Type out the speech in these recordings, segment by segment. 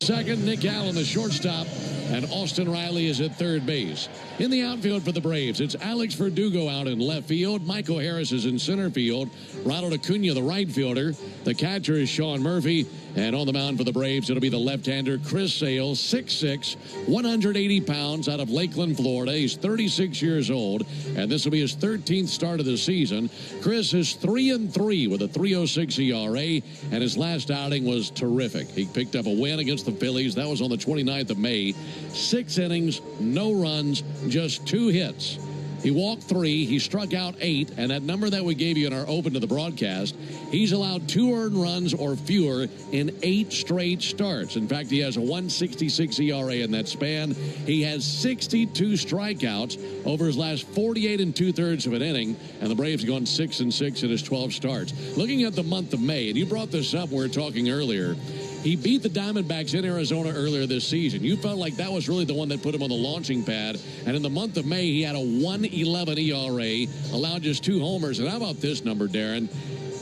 second, Nick Allen, the shortstop, and Austin Riley is at third base. In the outfield for the Braves, it's Alex Verdugo out in left field. Michael Harris is in center field. Ronald Acuna, the right fielder. The catcher is Sean Murphy. And on the mound for the Braves, it'll be the left-hander Chris Sale, 6'6", 180 pounds, out of Lakeland, Florida. He's 36 years old, and this will be his 13th start of the season. Chris is 3-3 with a 3.06 ERA, and his last outing was terrific. He picked up a win against the Phillies. That was on the 29th of May. 6 innings, no runs, just 2 hits. He walked 3, he struck out 8, and that number that we gave you in our open to the broadcast, he's allowed 2 earned runs or fewer in 8 straight starts. In fact, he has a 1.66 ERA in that span. He has 62 strikeouts over his last 48 2/3 of an inning, and the Braves have gone 6-6 in his 12 starts. Looking at the month of May, and you brought this up, we were talking earlier, he beat the Diamondbacks in Arizona earlier this season. You felt like that was really the one that put him on the launching pad. And in the month of May, he had a 1.11 ERA, allowed just 2 homers. And how about this number, Darren?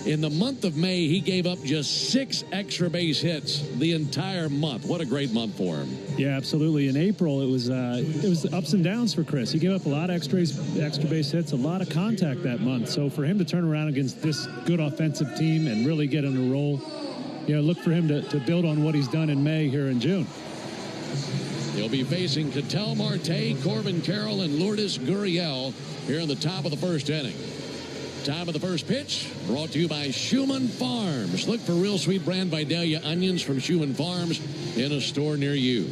In the month of May, he gave up just 6 extra base hits the entire month. What a great month for him. Yeah, absolutely. In April, it was ups and downs for Chris. He gave up a lot of extra base hits, a lot of contact that month. So for him to turn around against this good offensive team and really get in a roll, look for him to build on what he's done in May here in June. He'll be facing Ketel Marte, Corbin Carroll, and Lourdes Gurriel here in the top of the first inning. Time of the first pitch, brought to you by Schumann Farms. Look for real sweet brand Vidalia onions from Schumann Farms in a store near you.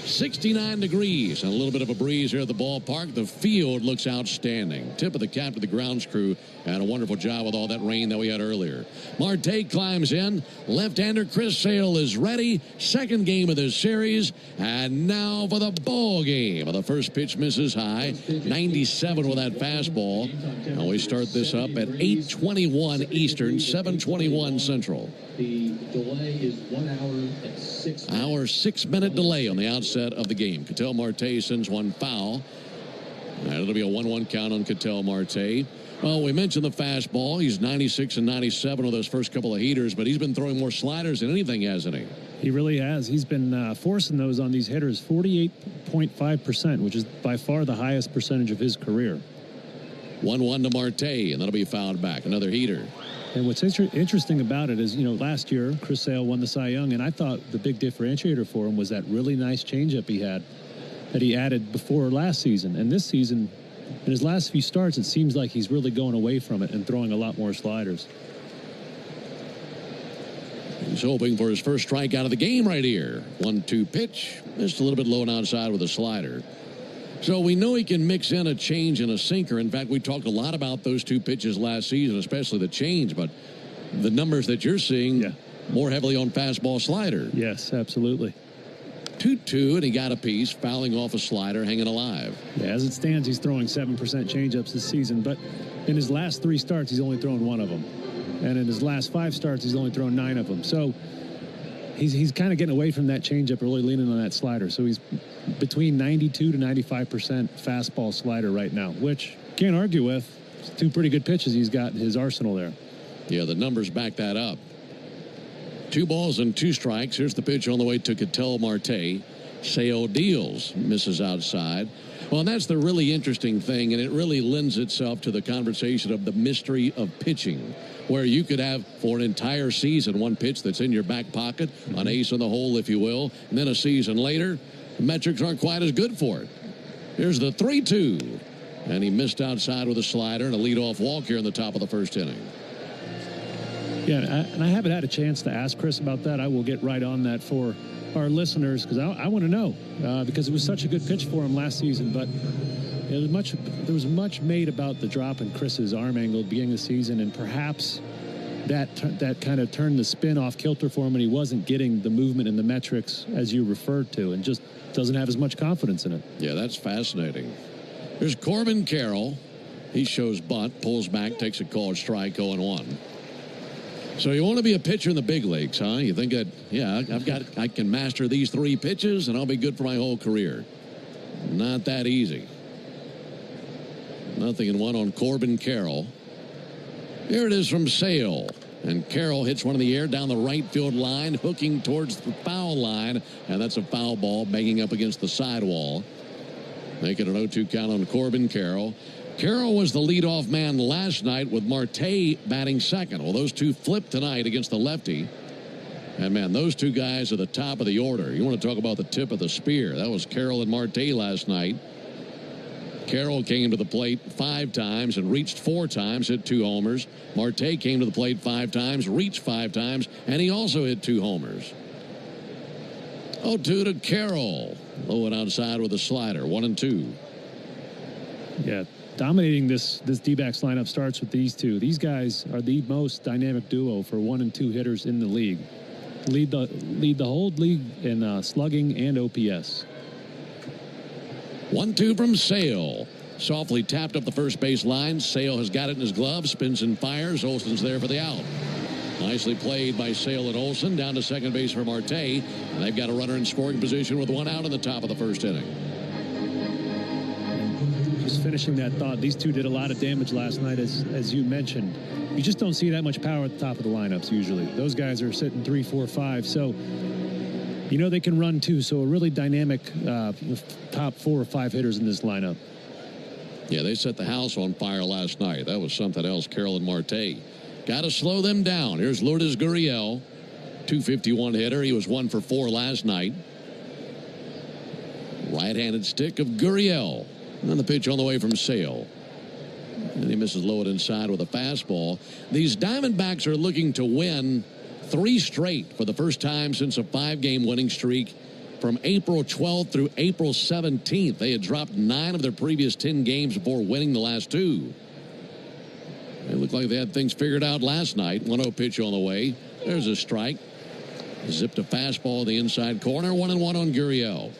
69 degrees and a little bit of a breeze here at the ballpark. The field looks outstanding. Tip of the cap to the grounds crew, and a wonderful job with all that rain that we had earlier. Marte climbs in. Left-hander Chris Sale is ready. Second game of this series. And now for the ball game. The first pitch misses high. 97 with that fastball. And we start this up at 8:21 Eastern, 7:21 Central. The delay is 1 hour and 6 minutes. Hour 6-minute delay on the outset of the game. Ketel Marte sends one foul. And it'll be a 1-1 count on Ketel Marte. Well, we mentioned the fastball. He's 96 and 97 with those first couple of heaters, but he's been throwing more sliders than anything, hasn't he? He really has. He's been forcing those on these hitters, 48.5%, which is by far the highest percentage of his career. 1-1 to Marte, and that'll be fouled back. Another heater. And what's interesting about it is, last year, Chris Sale won the Cy Young, and I thought the big differentiator for him was that really nice changeup he had that he added before last season. And this season, in his last few starts, it seems like he's really going away from it and throwing a lot more sliders. He's hoping for his first strikeout of the game right here. 1-2 pitch. Just a little bit low and outside with a slider. So we know he can mix in a change and a sinker. In fact, we talked a lot about those 2 pitches last season, especially the change. But the numbers that you're seeing more heavily on fastball slider. Yes, absolutely. 2-2, and he got a piece, fouling off a slider, hanging alive. Yeah, as it stands, he's throwing 7% changeups this season. But in his last 3 starts, he's only thrown 1 of them. And in his last 5 starts, he's only thrown 9 of them. So he's kind of getting away from that changeup, really leaning on that slider. So he's between 92 to 95% fastball slider right now, which can't argue with. It's 2 pretty good pitches he's got in his arsenal there. Yeah, the numbers back that up. 2 balls and 2 strikes. Here's the pitch on the way to Ketel Marte. Sale deals, misses outside. Well, and that's the really interesting thing, and it really lends itself to the conversation of the mystery of pitching, where you could have for an entire season 1 pitch that's in your back pocket, an ace in the hole, if you will, and then a season later, the metrics aren't quite as good for it. Here's the 3-2, and he missed outside with a slider and a leadoff walk here in the top of the first inning. Yeah, and I haven't had a chance to ask Chris about that. I will get right on that for our listeners because I want to know because it was such a good pitch for him last season. But there was much made about the drop in Chris's arm angle at the beginning of the season, and perhaps that kind of turned the spin off kilter for him, and he wasn't getting the movement and the metrics as you referred to, and just doesn't have as much confidence in it. Yeah, that's fascinating. There's Corbin Carroll. He shows bunt, pulls back, takes a called strike, 0-1. So you want to be a pitcher in the big leagues, huh? You think that, yeah, I can master these 3 pitches and I'll be good for my whole career. Not that easy. 0-1 on Corbin Carroll. Here it is from Sale. And Carroll hits one in the air down the right field line, hooking towards the foul line. And that's a foul ball banging up against the sidewall. Making an 0-2 count on Corbin Carroll. Carroll was the leadoff man last night with Marte batting second. Well, those two flipped tonight against the lefty. And, man, those two guys are the top of the order. You want to talk about the tip of the spear. That was Carroll and Marte last night. Carroll came to the plate 5 times and reached 4 times, hit 2 homers. Marte came to the plate 5 times, reached 5 times, and he also hit 2 homers. 0-2 to Carroll. Low and outside with a slider, 1-2. Yeah, dominating this D-backs lineup starts with these two. These guys are the most dynamic duo for 1 and 2 hitters in the league. Lead the whole league in slugging and OPS. 1-2 from Sale. Softly tapped up the first base line. Sale has got it in his glove, spins and fires. Olson's there for the out. Nicely played by Sale and Olson. Down to second base for Marte. And they've got a runner in scoring position with 1 out in the top of the first inning. Just finishing that thought, these two did a lot of damage last night, as you mentioned. You just don't see that much power at the top of the lineups usually. Those guys are sitting 3, 4, 5. So, you know they can run too. So a really dynamic top 4 or 5 hitters in this lineup. Yeah, they set the house on fire last night. That was something else, Carroll and Marte. Got to slow them down. Here's Lourdes Gurriel, 251 hitter. He was 1 for 4 last night. Right-handed stick of Gurriel. And the pitch on the way from Sale. And he misses low and inside with a fastball. These Diamondbacks are looking to win 3 straight for the first time since a 5-game winning streak from April 12th through April 17th. They had dropped 9 of their previous 10 games before winning the last 2. It looked like they had things figured out last night. 1-0 pitch on the way. There's a strike. Zipped a fastball in the inside corner. 1-1 on Gurriel.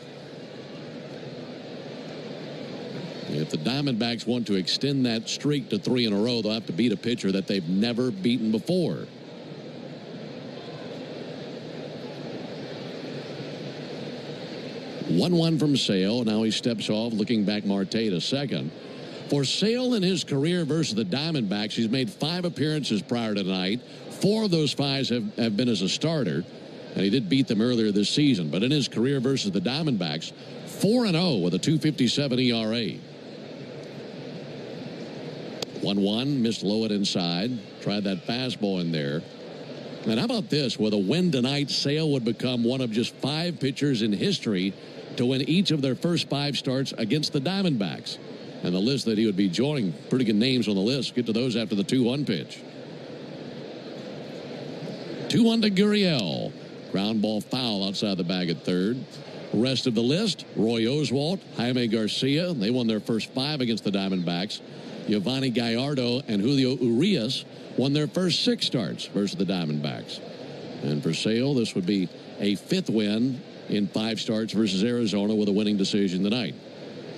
If the Diamondbacks want to extend that streak to 3 in a row, they'll have to beat a pitcher that they've never beaten before. One from Sale. Now he steps off, looking back Marte to second. For Sale in his career versus the Diamondbacks, he's made 5 appearances prior to tonight. 4 of those 5 have been as a starter, and he did beat them earlier this season. But in his career versus the Diamondbacks, 4-0 with a 2.57 ERA. 1-1, missed low and inside. Tried that fastball in there. And how about this? With a win tonight, Sale would become one of just 5 pitchers in history to win each of their first 5 starts against the Diamondbacks. And the list that he would be joining, pretty good names on the list. Get to those after the 2-1 pitch. 2-1 to Gurriel. Ground ball foul outside the bag at third. Rest of the list, Roy Oswalt, Jaime Garcia. They won their first 5 against the Diamondbacks. Giovanni Gallardo and Julio Urias won their first 6 starts versus the Diamondbacks. And for Sale, this would be a 5th win in 5 starts versus Arizona with a winning decision tonight.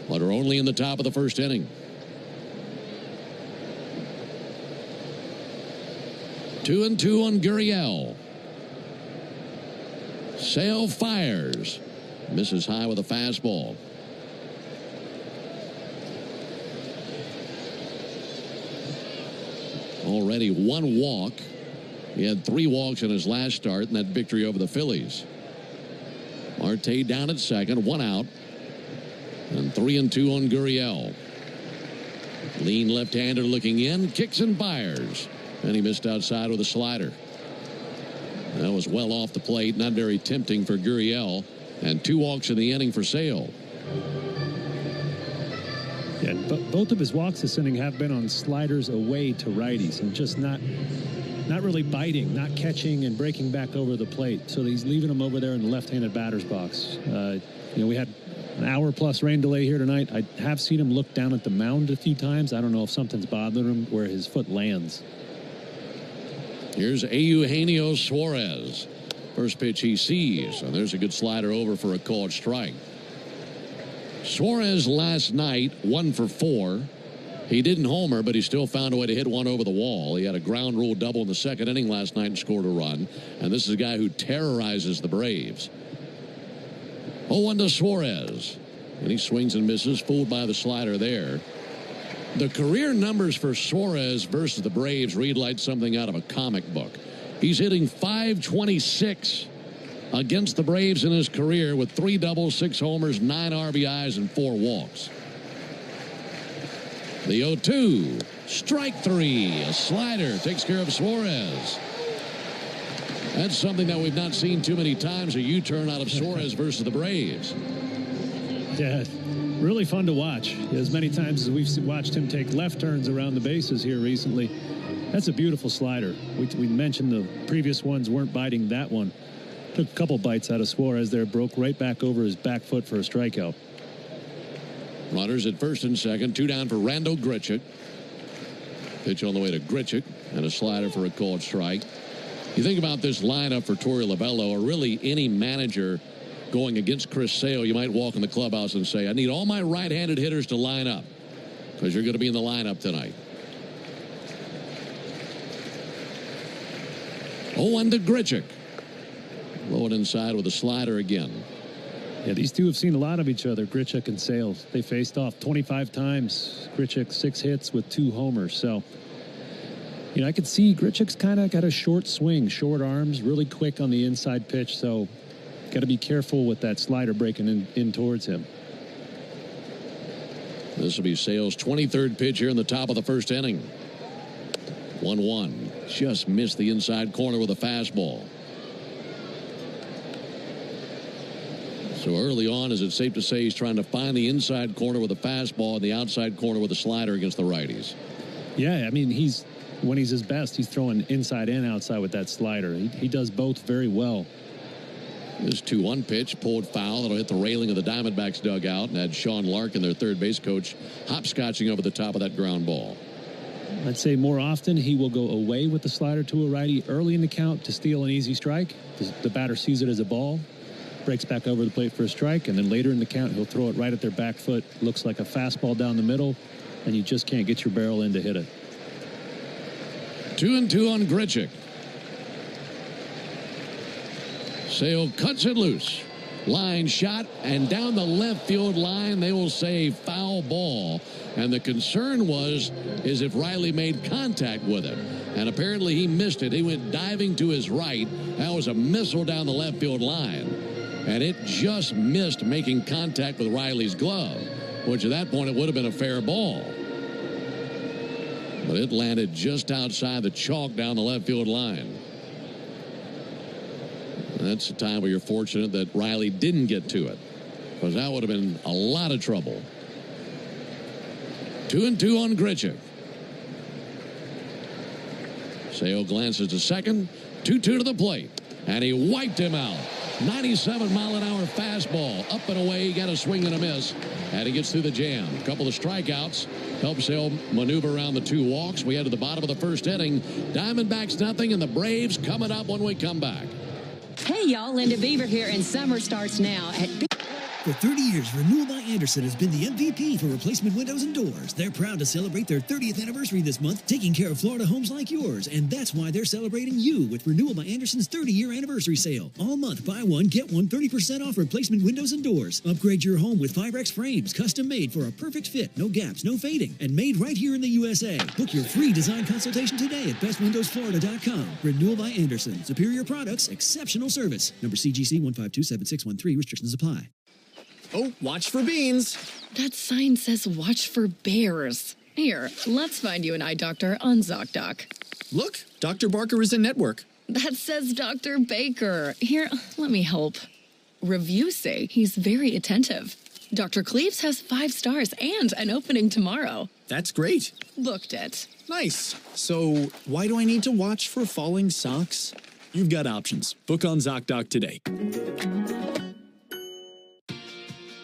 But are only in the top of the first inning. 2-2 on Gurriel. Sale fires. Misses high with a fastball. Already 1 walk. He had 3 walks in his last start in that victory over the Phillies. Marte down at second, 1 out. And 3-2 on Gurriel. Lean left-hander looking in, kicks and fires. And he missed outside with a slider. That was well off the plate, not very tempting for Gurriel. And 2 walks in the inning for Sale. Yeah, but both of his walks this inning have been on sliders away to righties and just not really biting, not catching and breaking back over the plate. So he's leaving them over there in the left-handed batter's box. We had an hour-plus rain delay here tonight. I have seen him look down at the mound a few times. I don't know if something's bothering him where his foot lands. Here's Eugenio Suarez. First pitch he sees, and there's a good slider over for a called strike. Suarez last night, 1 for 4. He didn't homer, but he still found a way to hit one over the wall. He had a ground rule double in the 2nd inning last night and scored a run. And this is a guy who terrorizes the Braves. 0-1 to Suarez. And he swings and misses, fooled by the slider there. The career numbers for Suarez versus the Braves read like something out of a comic book. He's hitting .526 against the Braves in his career with 3 doubles, 6 homers, 9 RBIs, and 4 walks. The 0-2, strike 3, a slider takes care of Suarez. That's something that we've not seen too many times, a U-turn out of Suarez versus the Braves. Yeah, really fun to watch. As many times as we've watched him take left turns around the bases here recently. That's a beautiful slider. We mentioned the previous ones weren't biting that one. Took a couple bites out of Suarez there, broke right back over his back foot for a strikeout. Runners at first and second, 2 down for Randall Grichuk. Pitch on the way to Grichuk, and a slider for a called strike. You think about this lineup for Torey Lovullo, or really any manager going against Chris Sale, you might walk in the clubhouse and say, I need all my right-handed hitters to line up, because you're going to be in the lineup tonight. 0-1 to Grichuk. Low and inside with a slider again. Yeah, these two have seen a lot of each other, Grichuk and Sale. They faced off 25 times. Grichuk 6 hits with 2 homers. So, you know, I could see Grichuk's kind of got a short swing, short arms, really quick on the inside pitch. So, got to be careful with that slider breaking in towards him. This will be Sale's 23rd pitch here in the top of the first inning. 1-1. Just missed the inside corner with a fastball. So early on, is it safe to say he's trying to find the inside corner with a fastball and the outside corner with a slider against the righties? Yeah, I mean, when he's his best, he's throwing inside and outside with that slider. He does both very well. This 2-1 pitch pulled foul. It'll hit the railing of the Diamondbacks dugout and had Sean Larkin, their third base coach, hopscotching over the top of that ground ball. I'd say more often he will go away with the slider to a righty early in the count to steal an easy strike. The batter sees it as a ball, breaks back over the plate for a strike, and then later in the count he'll throw it right at their back foot. Looks like a fastball down the middle, and you just can't get your barrel in to hit it. 2-2 on Grichuk. Sale cuts it loose. Line shot, and down the left field line they will say foul ball. And the concern is if Riley made contact with it. And apparently he missed it. He went diving to his right. That was a missile down the left field line. And it just missed making contact with Riley's glove, which at that point it would have been a fair ball. But it landed just outside the chalk down the left field line. And that's the time where you're fortunate that Riley didn't get to it, because that would have been a lot of trouble. 2-2 on Grichuk. Sale glances to second. 2-2 to the plate. And he wiped him out. 97-mile-an-hour fastball. Up and away. He got a swing and a miss. And he gets through the jam. A couple of strikeouts. Helps Sale maneuver around the 2 walks. We head to the bottom of the first inning. Diamondbacks nothing, and the Braves coming up when we come back. Hey, y'all. Linda Beaver here, and summer starts now at... For 30 years, Renewal by Andersen has been the MVP for replacement windows and doors. They're proud to celebrate their 30th anniversary this month, taking care of Florida homes like yours. And that's why they're celebrating you with Renewal by Andersen's 30-year anniversary sale. All month, buy one, get one 30% off replacement windows and doors. Upgrade your home with Firex frames, custom made for a perfect fit, no gaps, no fading, and made right here in the USA. Book your free design consultation today at bestwindowsflorida.com. Renewal by Andersen. Superior products, exceptional service. Number CGC 1527613. Restrictions apply. Oh, watch for beans. That sign says watch for bears. Here, let's find you an eye doctor on ZocDoc. Look, Dr. Barker is in network. That says Dr. Baker. Here, let me help. Reviews say he's very attentive. Dr. Cleaves has 5 stars and an opening tomorrow. That's great. Booked it. Nice. So, why do I need to watch for falling socks? You've got options. Book on ZocDoc today.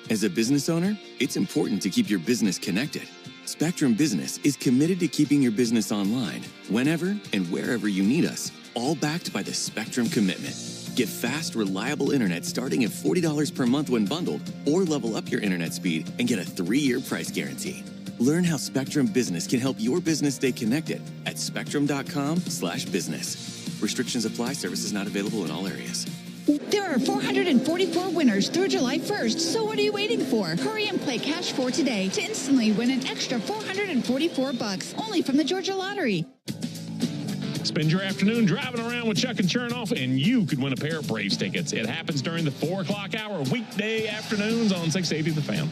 As a business owner, it's important to keep your business connected. Spectrum Business is committed to keeping your business online, whenever and wherever you need us, all backed by the Spectrum Commitment. Get fast, reliable internet starting at $40 per month when bundled, or level up your internet speed and get a 3-year price guarantee. Learn how Spectrum Business can help your business stay connected at spectrum.com/business. Restrictions apply. Services not available in all areas. There are 444 winners through July 1st, so what are you waiting for? Hurry and play Cash 4 today to instantly win an extra $444 only from the Georgia Lottery. Spend your afternoon driving around with Chuck and Chernoff, and you could win a pair of Braves tickets. It happens during the 4 o'clock hour, weekday afternoons on 680 The Fan.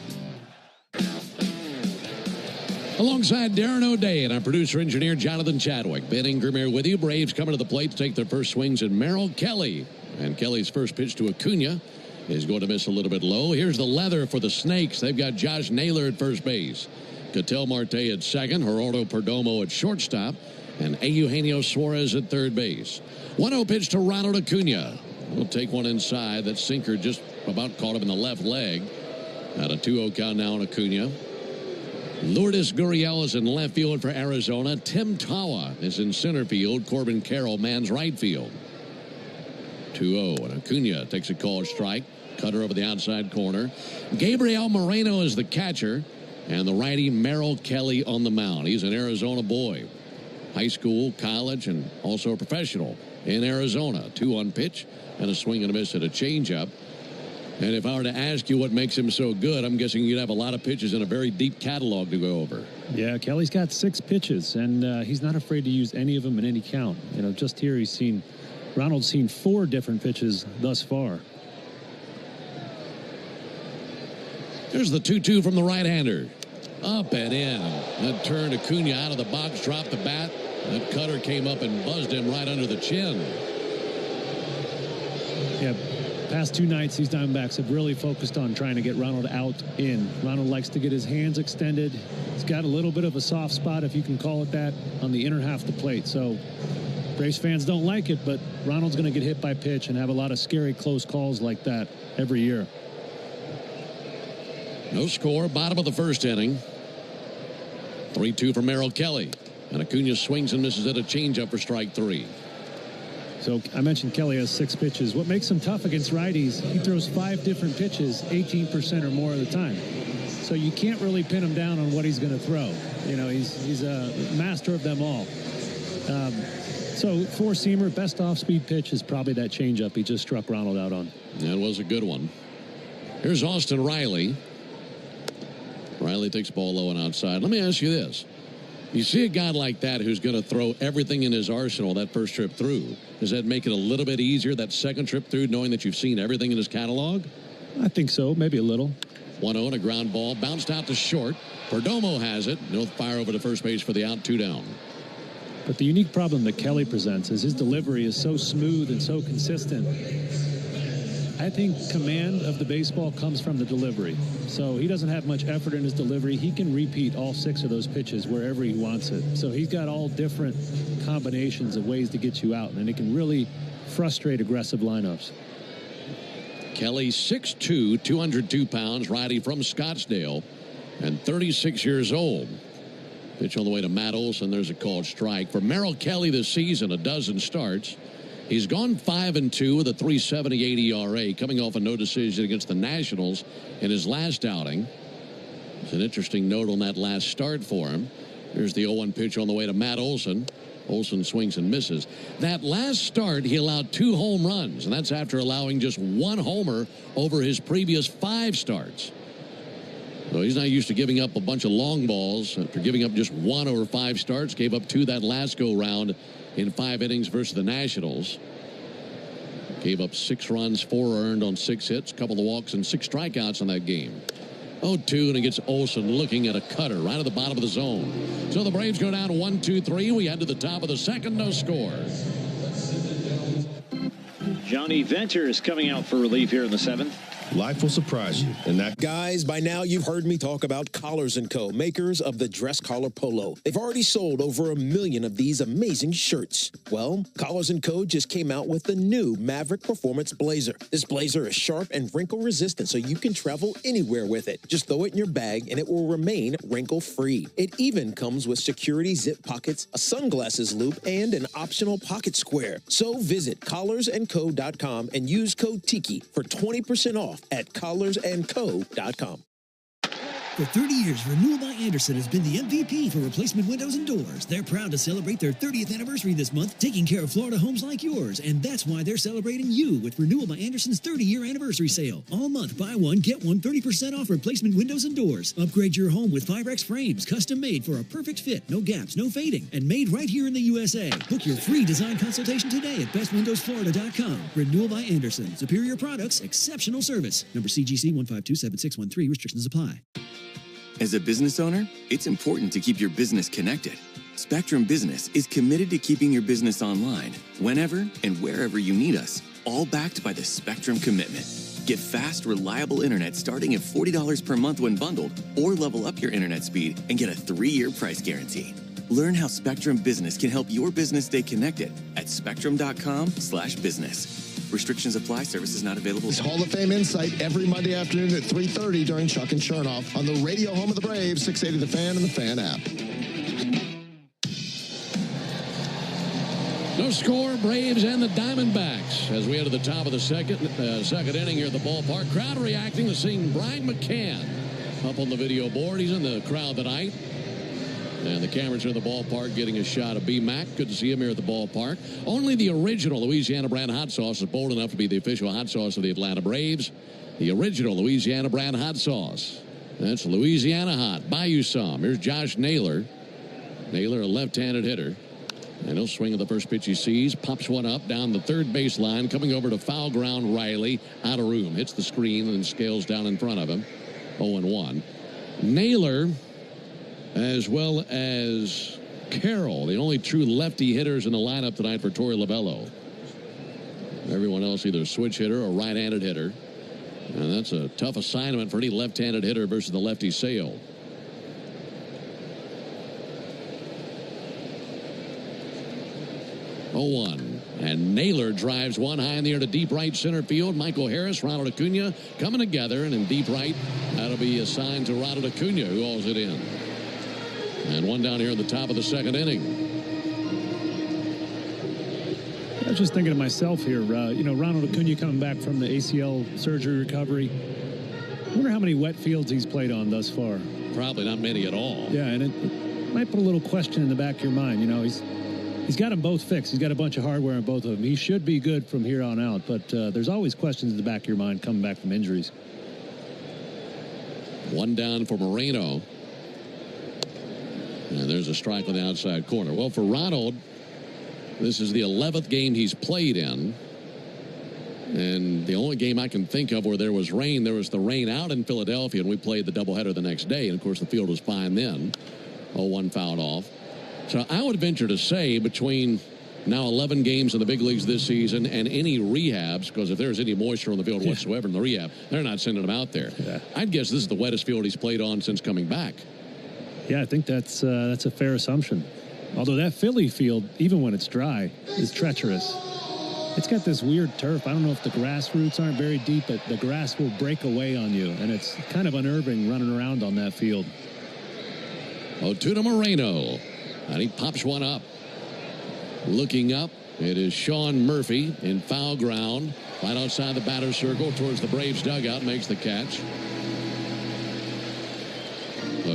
Alongside Darren O'Day and our producer-engineer Jonathan Chadwick, Ben Ingram here with you. Braves coming to the plate to take their first swings at Merrill Kelly. And Kelly's first pitch to Acuna is going to miss a little bit low. Here's the leather for the Snakes. They've got Josh Naylor at first base, Ketel Marte at second, Gerardo Perdomo at shortstop, and Eugenio Suarez at third base. 1-0 pitch to Ronald Acuna. We'll take one inside. That sinker just about caught him in the left leg. At a 2-0 count now on Acuna. Lourdes Gurriel is in left field for Arizona. Tim Tawa is in center field. Corbin Carroll mans right field. 2-0, and Acuna takes a called strike. Cutter over the outside corner. Gabriel Moreno is the catcher, and the righty Merrill Kelly on the mound. He's an Arizona boy. High school, college, and also a professional in Arizona. 2-1 pitch and a swing and a miss at a changeup. And if I were to ask you what makes him so good, I'm guessing you'd have a lot of pitches and a very deep catalog to go over. Yeah, Kelly's got 6 pitches, and he's not afraid to use any of them in any count. You know, just here Ronald's seen 4 different pitches thus far. There's the 2-2 from the right-hander. Up and in. That turned Acuna out of the box, dropped the bat. That cutter came up and buzzed him right under the chin. Yeah, past 2 nights, these Diamondbacks have really focused on trying to get Ronald out in. Ronald likes to get his hands extended. He's got a little bit of a soft spot, if you can call it that, on the inner half of the plate. So Braves fans don't like it, but Ronald's going to get hit by pitch and have a lot of scary close calls like that every year. No score, bottom of the first inning. 3-2 for Merrill Kelly. And Acuna swings and misses at a changeup for strike 3. So I mentioned Kelly has 6 pitches. What makes him tough against righties, he throws 5 different pitches 18% or more of the time. So you can't really pin him down on what he's going to throw. You know, he's a master of them all. So 4-seamer, best off-speed pitch is probably that changeup he just struck Ronald out on. That was a good one. Here's Austin Riley. Riley takes ball low and outside. Let me ask you this. You see a guy like that who's going to throw everything in his arsenal that first trip through. Does that make it a little bit easier that second trip through, knowing that you've seen everything in his catalog? I think so, maybe a little. 1-0 and a ground ball, bounced out to short. Perdomo has it. No fire over to first base for the out, 2 down. But the unique problem that Kelly presents is his delivery is so smooth and so consistent. I think command of the baseball comes from the delivery. So he doesn't have much effort in his delivery. He can repeat all 6 of those pitches wherever he wants it. So he's got all different combinations of ways to get you out, and it can really frustrate aggressive lineups. Kelly, 6'2", 202 pounds, righty from Scottsdale, and 36 years old. Pitch on the way to Matt Olson. There's a called strike. For Merrill Kelly this season, a dozen starts. He's gone 5-2 with a 3.78 ERA, coming off a no decision against the Nationals in his last outing. It's an interesting note on that last start for him. Here's the 0-1 pitch on the way to Matt Olson. Olson swings and misses. That last start, he allowed 2 home runs, and that's after allowing just 1 homer over his previous 5 starts. So he's not used to giving up a bunch of long balls. After giving up just 1 over 5 starts, gave up 2 that last go-round in 5 innings versus the Nationals. Gave up 6 runs, 4 earned on 6 hits, a couple of walks, and 6 strikeouts in that game. 0-2, and it gets Olson looking at a cutter right at the bottom of the zone. So the Braves go down 1-2-3. We head to the top of the second, no score. Johnny Venters coming out for relief here in the 7th. Life will surprise you. And that, guys, by now you've heard me talk about Collars & Co., makers of the dress collar polo. They've already sold over 1 million of these amazing shirts. Well, Collars & Co. just came out with the new Maverick Performance Blazer. This blazer is sharp and wrinkle resistant, so you can travel anywhere with it. Just throw it in your bag and it will remain wrinkle free. It even comes with security zip pockets, a sunglasses loop, and an optional pocket square. So visit collarsandco.com and use code TIKI for 20% off at collarsandco.com. For 30 years, Renewal by Andersen has been the MVP for replacement windows and doors. They're proud to celebrate their 30th anniversary this month, taking care of Florida homes like yours. And that's why they're celebrating you with Renewal by Andersen's 30-year anniversary sale. All month, buy one, get one 30% off replacement windows and doors. Upgrade your home with Firex frames, custom made for a perfect fit, no gaps, no fading, and made right here in the USA. Book your free design consultation today at bestwindowsflorida.com. Renewal by Andersen. Superior products, exceptional service. Number CGC 1527613. Restrictions apply. As a business owner, it's important to keep your business connected. Spectrum Business is committed to keeping your business online, whenever and wherever you need us, all backed by the Spectrum Commitment. Get fast, reliable internet starting at $40 per month when bundled, or level up your internet speed and get a 3-year price guarantee. Learn how Spectrum Business can help your business stay connected at spectrum.com/business. Restrictions apply. Services not available. It's Hall of Fame Insight every Monday afternoon at 3:30 during Chuck and Chernoff on the radio home of the Braves, 680 The Fan and the Fan app. No score, Braves and the Diamondbacks. As we head to the top of the second inning here at the ballpark. Crowd reacting to seeing Brian McCann up on the video board. He's in the crowd tonight. And the cameras are in the ballpark getting a shot of B-Mac. Good to see him here at the ballpark. Only the original Louisiana brand hot sauce is bold enough to be the official hot sauce of the Atlanta Braves. The original Louisiana brand hot sauce. That's Louisiana Hot. Buy you some. Here's Josh Naylor. Naylor, a left-handed hitter. And he'll swing at the first pitch he sees. Pops one up down the third base line. Coming over to foul ground, Riley. Out of room. Hits the screen and scales down in front of him. 0-1. Naylor, as well as Carroll, the only true lefty hitters in the lineup tonight for Torey Lovullo. Everyone else either a switch hitter or right-handed hitter. And that's a tough assignment for any left-handed hitter versus the lefty Sale. 0-1. And Naylor drives one high in the air to deep right center field. Michael Harris, Ronald Acuna coming together. And in deep right, that'll be assigned to Ronald Acuna, who hauls it in. And one down here at the top of the second inning. I was just thinking to myself here, Ronald Acuna coming back from the ACL surgery recovery. I wonder how many wet fields he's played on thus far. Probably not many at all. Yeah, and it might put a little question in the back of your mind. He's got them both fixed. He's got a bunch of hardware on both of them. He should be good from here on out, but there's always questions in the back of your mind coming back from injuries. One down for Moreno. And there's a strike on the outside corner. Well, for Ronald, this is the 11th game he's played in. And the only game I can think of where there was rain the rain out in Philadelphia, and we played the doubleheader the next day. And, of course, the field was fine then. 0-1 fouled off. So I would venture to say between now 11 games in the big leagues this season and any rehabs, because if there's any moisture on the field whatsoever in the rehab, they're not sending him out there. Yeah. I'd guess this is the wettest field he's played on since coming back. Yeah, I think that's a fair assumption. Although that Philly field, even when it's dry, is treacherous. It's got this weird turf. I don't know if the grass roots aren't very deep, but the grass will break away on you, and it's kind of unnerving running around on that field. 0-2 to Moreno, and he pops one up. Looking up, it is Sean Murphy in foul ground, right outside the batter's circle towards the Braves dugout, makes the catch.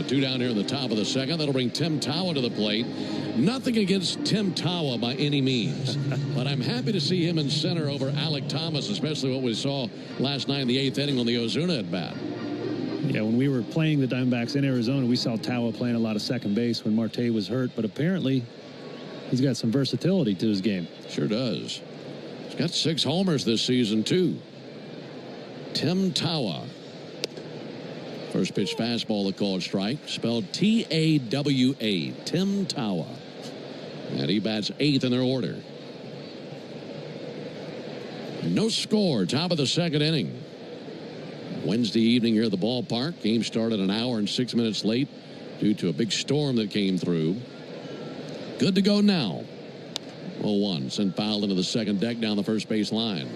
Two down here in the top of the second. That'll bring Tim Tawa to the plate. Nothing against Tim Tawa by any means, but I'm happy to see him in center over Alec Thomas, especially what we saw last night in the 8th inning on the Ozuna at bat. Yeah, when we were playing the Diamondbacks in Arizona, we saw Tawa playing a lot of second base when Marte was hurt, but apparently he's got some versatility to his game. Sure does. He's got 6 homers this season, too. Tim Tawa. First pitch fastball, the called strike, spelled T-A-W-A, Tim Tawa. And he bats 8th in their order. No score, top of the second inning. Wednesday evening here at the ballpark. Game started an hour and 6 minutes late due to a big storm that came through. Good to go now. 0-1, sent foul into the second deck down the first base line.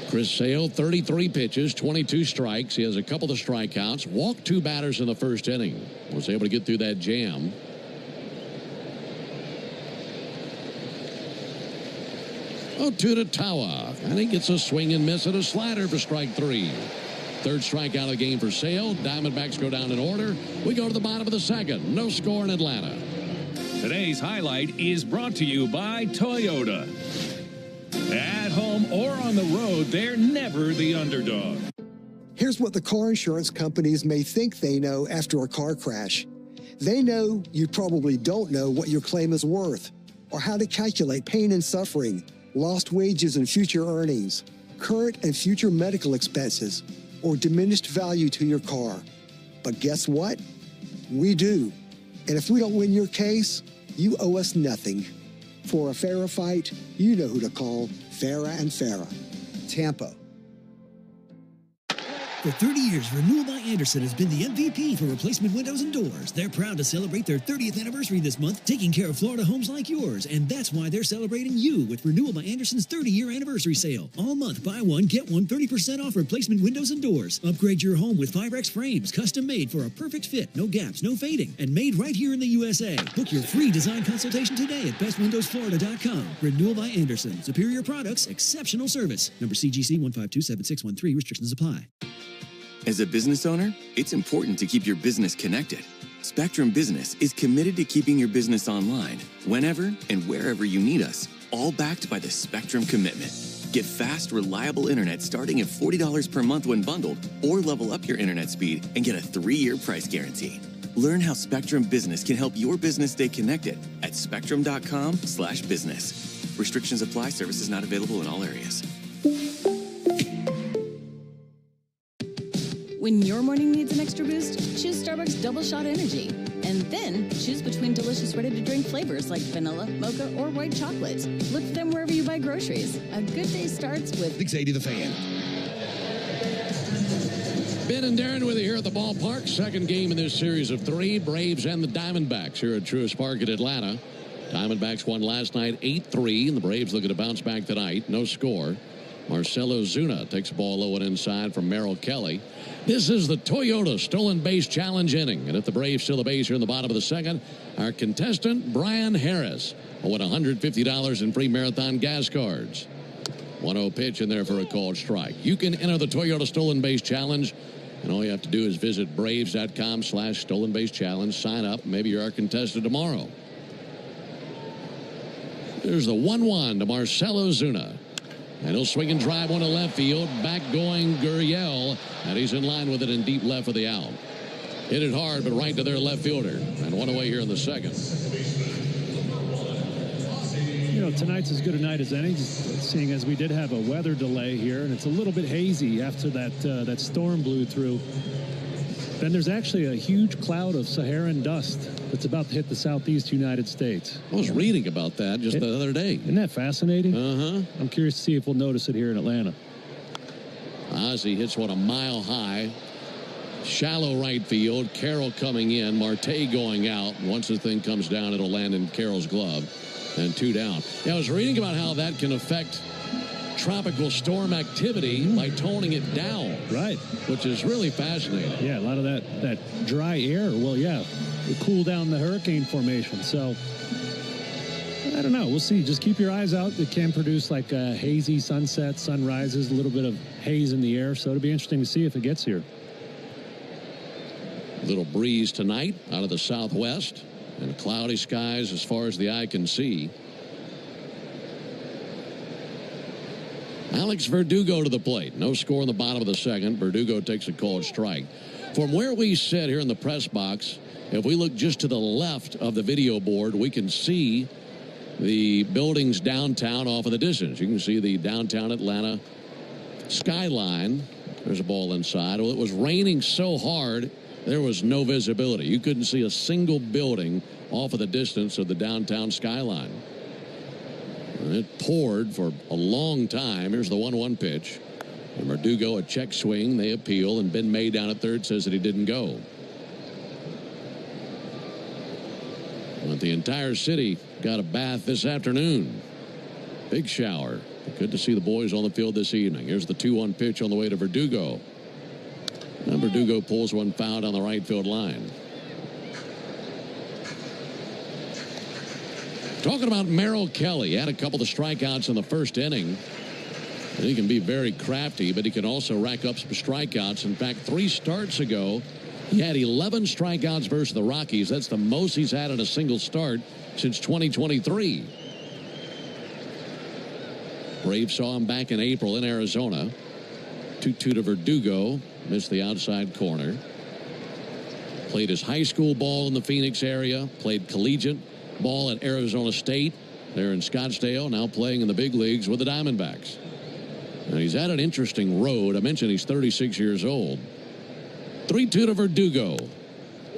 Chris Sale, 33 pitches, 22 strikes. He has a couple of strikeouts. Walked 2 batters in the first inning. Was able to get through that jam. 0-2 to Tawa. And he gets a swing and miss at a slider for strike 3. Third strikeout of the game for Sale. Diamondbacks go down in order. We go to the bottom of the second. No score in Atlanta. Today's highlight is brought to you by Toyota. At home or on the road, they're never the underdog. Here's what the car insurance companies may think they know after a car crash. They know you probably don't know what your claim is worth, or how to calculate pain and suffering, lost wages and future earnings, current and future medical expenses, or diminished value to your car. But guess what? We do. And if we don't win your case, you owe us nothing. For a fairer fight, you know who to call. Farah and Farah. Tampa. For 30 years, Renewal by Andersen has been the MVP for replacement windows and doors. They're proud to celebrate their 30th anniversary this month, taking care of Florida homes like yours. And that's why they're celebrating you with Renewal by Andersen's 30-year anniversary sale. All month, buy one, get one 30% off replacement windows and doors. Upgrade your home with Firex frames, custom made for a perfect fit, no gaps, no fading, and made right here in the USA. Book your free design consultation today at bestwindowsflorida.com. Renewal by Andersen. Superior products, exceptional service. Number CGC 1527613. Restrictions apply. As a business owner, it's important to keep your business connected. Spectrum Business is committed to keeping your business online, whenever and wherever you need us, all backed by the Spectrum Commitment. Get fast, reliable internet starting at $40 per month when bundled, or level up your internet speed and get a 3-year price guarantee. Learn how Spectrum Business can help your business stay connected at spectrum.com/business. Restrictions apply. Services not available in all areas. When your morning needs an extra boost, choose Starbucks Double Shot Energy. And then choose between delicious ready-to-drink flavors like vanilla, mocha, or white chocolate. Look for them wherever you buy groceries. A good day starts with 680 The Fan. Ben and Darren with you here at the ballpark. Second game in this series of 3. Braves and the Diamondbacks here at Truist Park in Atlanta. Diamondbacks won last night 8-3, and the Braves looking to bounce back tonight. No score. Marcelo Zuna takes the ball low and inside from Merrill Kelly. This is the Toyota Stolen Base Challenge inning. And if the Braves steal a base here in the bottom of the second, our contestant, Brian Harris, will win $150 in free marathon gas cards. 1-0 pitch in there for a called strike. You can enter the Toyota Stolen Base Challenge, and all you have to do is visit braves.com/stolen base challenge. Sign up. Maybe you're our contestant tomorrow. There's the 1-1 to Marcelo Zuna. And he'll swing and drive one to left field. Back going Gurriel. And he's in line with it in deep left for the out. Hit it hard, but right to their left fielder. And one away here in the second. You know, tonight's as good a night as any, seeing as we did have a weather delay here. And it's a little bit hazy after that storm blew through. Then there's actually a huge cloud of Saharan dust that's about to hit the southeast United States. I was reading about that just the other day. Isn't that fascinating? Uh-huh. I'm curious to see if we'll notice it here in Atlanta. Ozzie hits one a mile high. Shallow right field. Carroll coming in. Marte going out. Once the thing comes down, it'll land in Carroll's glove. And 2 down. Yeah, I was reading about how that can affect tropical storm activity by toning it down. Right. Which is really fascinating. Yeah, a lot of that dry air, well, yeah, will cool down the hurricane formation. So, I don't know. We'll see. Just keep your eyes out. It can produce like hazy sunsets, sunrises, a little bit of haze in the air. So, it'll be interesting to see if it gets here. A little breeze tonight out of the southwest and cloudy skies as far as the eye can see. Alex Verdugo to the plate. No score in the bottom of the second. Verdugo takes a called strike. From where we sit here in the press box, if we look just to the left of the video board, we can see the buildings downtown off in the distance. You can see the downtown Atlanta skyline. There's a ball inside. Well, it was raining so hard, there was no visibility. You couldn't see a single building off of the distance of the downtown skyline. It poured for a long time. Here's the 1-1 pitch. And Verdugo, a check swing. They appeal, and Ben May down at third says that he didn't go. But the entire city got a bath this afternoon. Big shower. Good to see the boys on the field this evening. Here's the 2-1 pitch on the way to Verdugo. And Verdugo pulls one foul down the right field line. Talking about Merrill Kelly, had a couple of strikeouts in the first inning. And he can be very crafty, but he can also rack up some strikeouts. In fact, 3 starts ago, he had 11 strikeouts versus the Rockies. That's the most he's had in a single start since 2023. Braves saw him back in April in Arizona. 2-2 to Verdugo. Missed the outside corner. Played his high school ball in the Phoenix area. Played collegiate ball at Arizona State. There in Scottsdale. Now playing in the big leagues with the Diamondbacks. And he's had an interesting road. I mentioned he's 36 years old. 3-2 to Verdugo.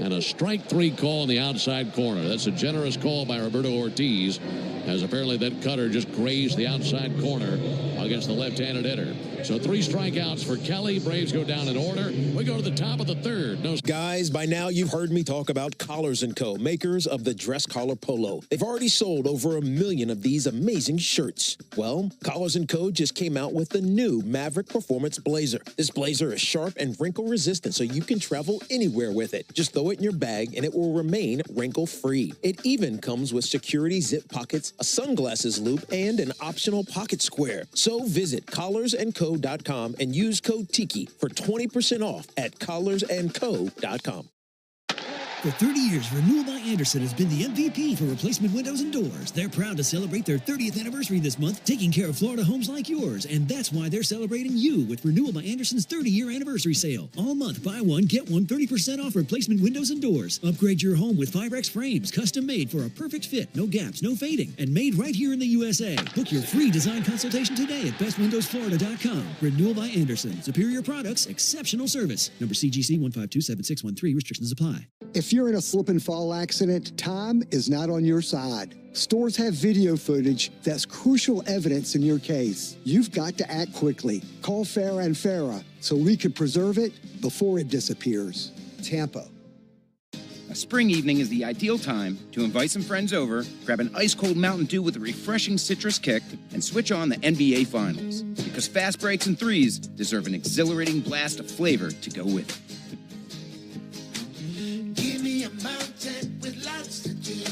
And a strike 3 call in the outside corner. That's a generous call by Roberto Ortiz, as apparently that cutter just grazed the outside corner against the left-handed hitter. So 3 strikeouts for Kelly. Braves go down in order. We go to the top of the third. Guys, by now you've heard me talk about Collars & Co., makers of the dress collar polo. They've already sold over 1 million of these amazing shirts. Well, Collars & Co. just came out with the new Maverick Performance Blazer. This blazer is sharp and wrinkle resistant, so you can travel anywhere with it. Just throw it in your bag and it will remain wrinkle-free. It even comes with security zip pockets, a sunglasses loop, and an optional pocket square. So visit collarsandco.com and use code TIKI for 20% off at collarsandco.com. For 30 years, Renewal by Andersen has been the MVP for replacement windows and doors. They're proud to celebrate their 30th anniversary this month, taking care of Florida homes like yours. And that's why they're celebrating you with Renewal by Andersen's 30-year anniversary sale. All month, buy one, get one 30% off replacement windows and doors. Upgrade your home with Firex frames, custom made for a perfect fit, no gaps, no fading, and made right here in the USA. Book your free design consultation today at bestwindowsflorida.com. Renewal by Andersen. Superior products, exceptional service. Number CGC 1527613. Restrictions apply. If you're in a slip and fall accident, time is not on your side. Stores have video footage that's crucial evidence in your case. You've got to act quickly. Call Farah and Farah so we can preserve it before it disappears. Tampa. A spring evening is the ideal time to invite some friends over, grab an ice-cold Mountain Dew with a refreshing citrus kick, and switch on the NBA Finals. Because fast breaks and threes deserve an exhilarating blast of flavor to go with it. Give me a mountain with lots to do.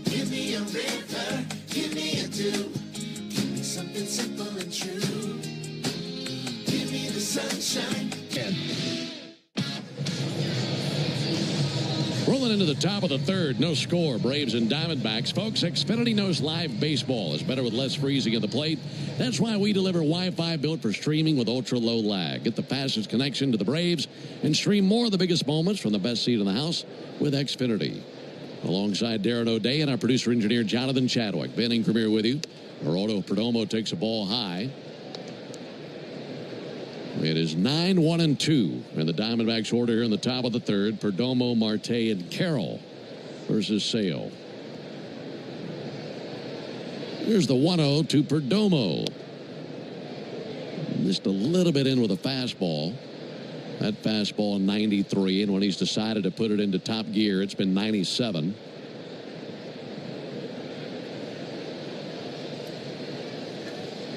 Give me a river, give me a dew. Give me something simple and true. Give me the sunshine. Rolling into the top of the third, no score, Braves and Diamondbacks. Folks, Xfinity knows live baseball is better with less freezing at the plate. That's why we deliver Wi-Fi built for streaming with ultra-low lag. Get the fastest connection to the Braves and stream more of the biggest moments from the best seat in the house with Xfinity. Alongside Darren O'Day and our producer-engineer Jonathan Chadwick. Ben Ingram with you. Geraldo Perdomo takes a ball high. It is 9-1-2 in the Diamondbacks order here in the top of the third. Perdomo, Marte, and Carroll versus Sale. Here's the 1-0 to Perdomo. Just a little bit in with a fastball. That fastball 93, and when he's decided to put it into top gear, it's been 97.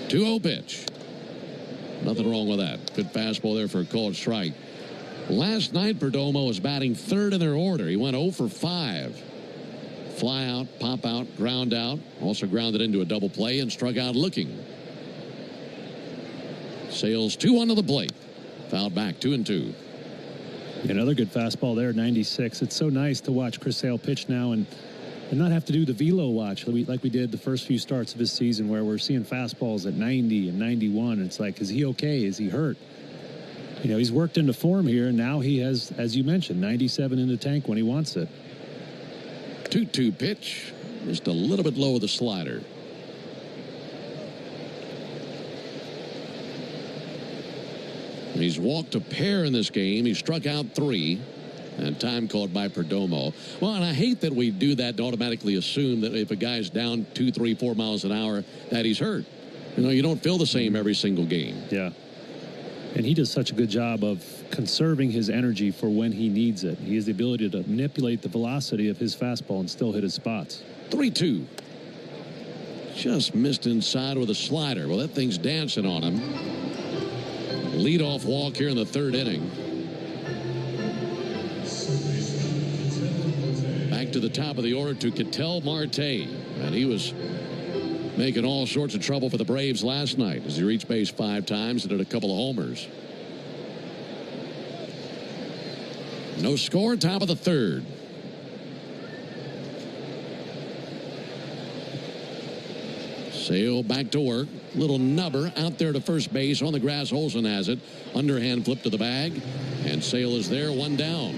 Two-0 pitch. Nothing wrong with that. Good fastball there for a called strike. Last night, Perdomo was batting third in their order. He went 0 for 5. Fly out, pop out, ground out. Also grounded into a double play and struck out looking. Sales 2-1 to the plate. Fouled back 2-2. Another good fastball there, 96. It's so nice to watch Chris Sale pitch now and not have to do the velo watch like we did the first few starts of this season, where we're seeing fastballs at 90 and 91. And it's like, is he okay? Is he hurt? You know, he's worked into form here, and now he has, as you mentioned, 97 in the tank when he wants it. 2-2 pitch. Just a little bit low with the slider. He's walked a pair in this game. He struck out 3. And time called by Perdomo. Well, and I hate that we do that to automatically assume that if a guy's down 2, 3, 4 miles an hour, that he's hurt. You know, you don't feel the same every single game. Yeah. And he does such a good job of conserving his energy for when he needs it. He has the ability to manipulate the velocity of his fastball and still hit his spots. 3-2. Just missed inside with a slider. Well, that thing's dancing on him. Leadoff walk here in the third inning. to the top of the order to Ketel Marte. And he was making all sorts of trouble for the Braves last night as he reached base 5 times and hit a couple of homers. No score, top of the 3rd. Sale back to work. Little nubber out there to first base on the grass. Olsen has it. Underhand flip to the bag. And Sale is there, 1 down.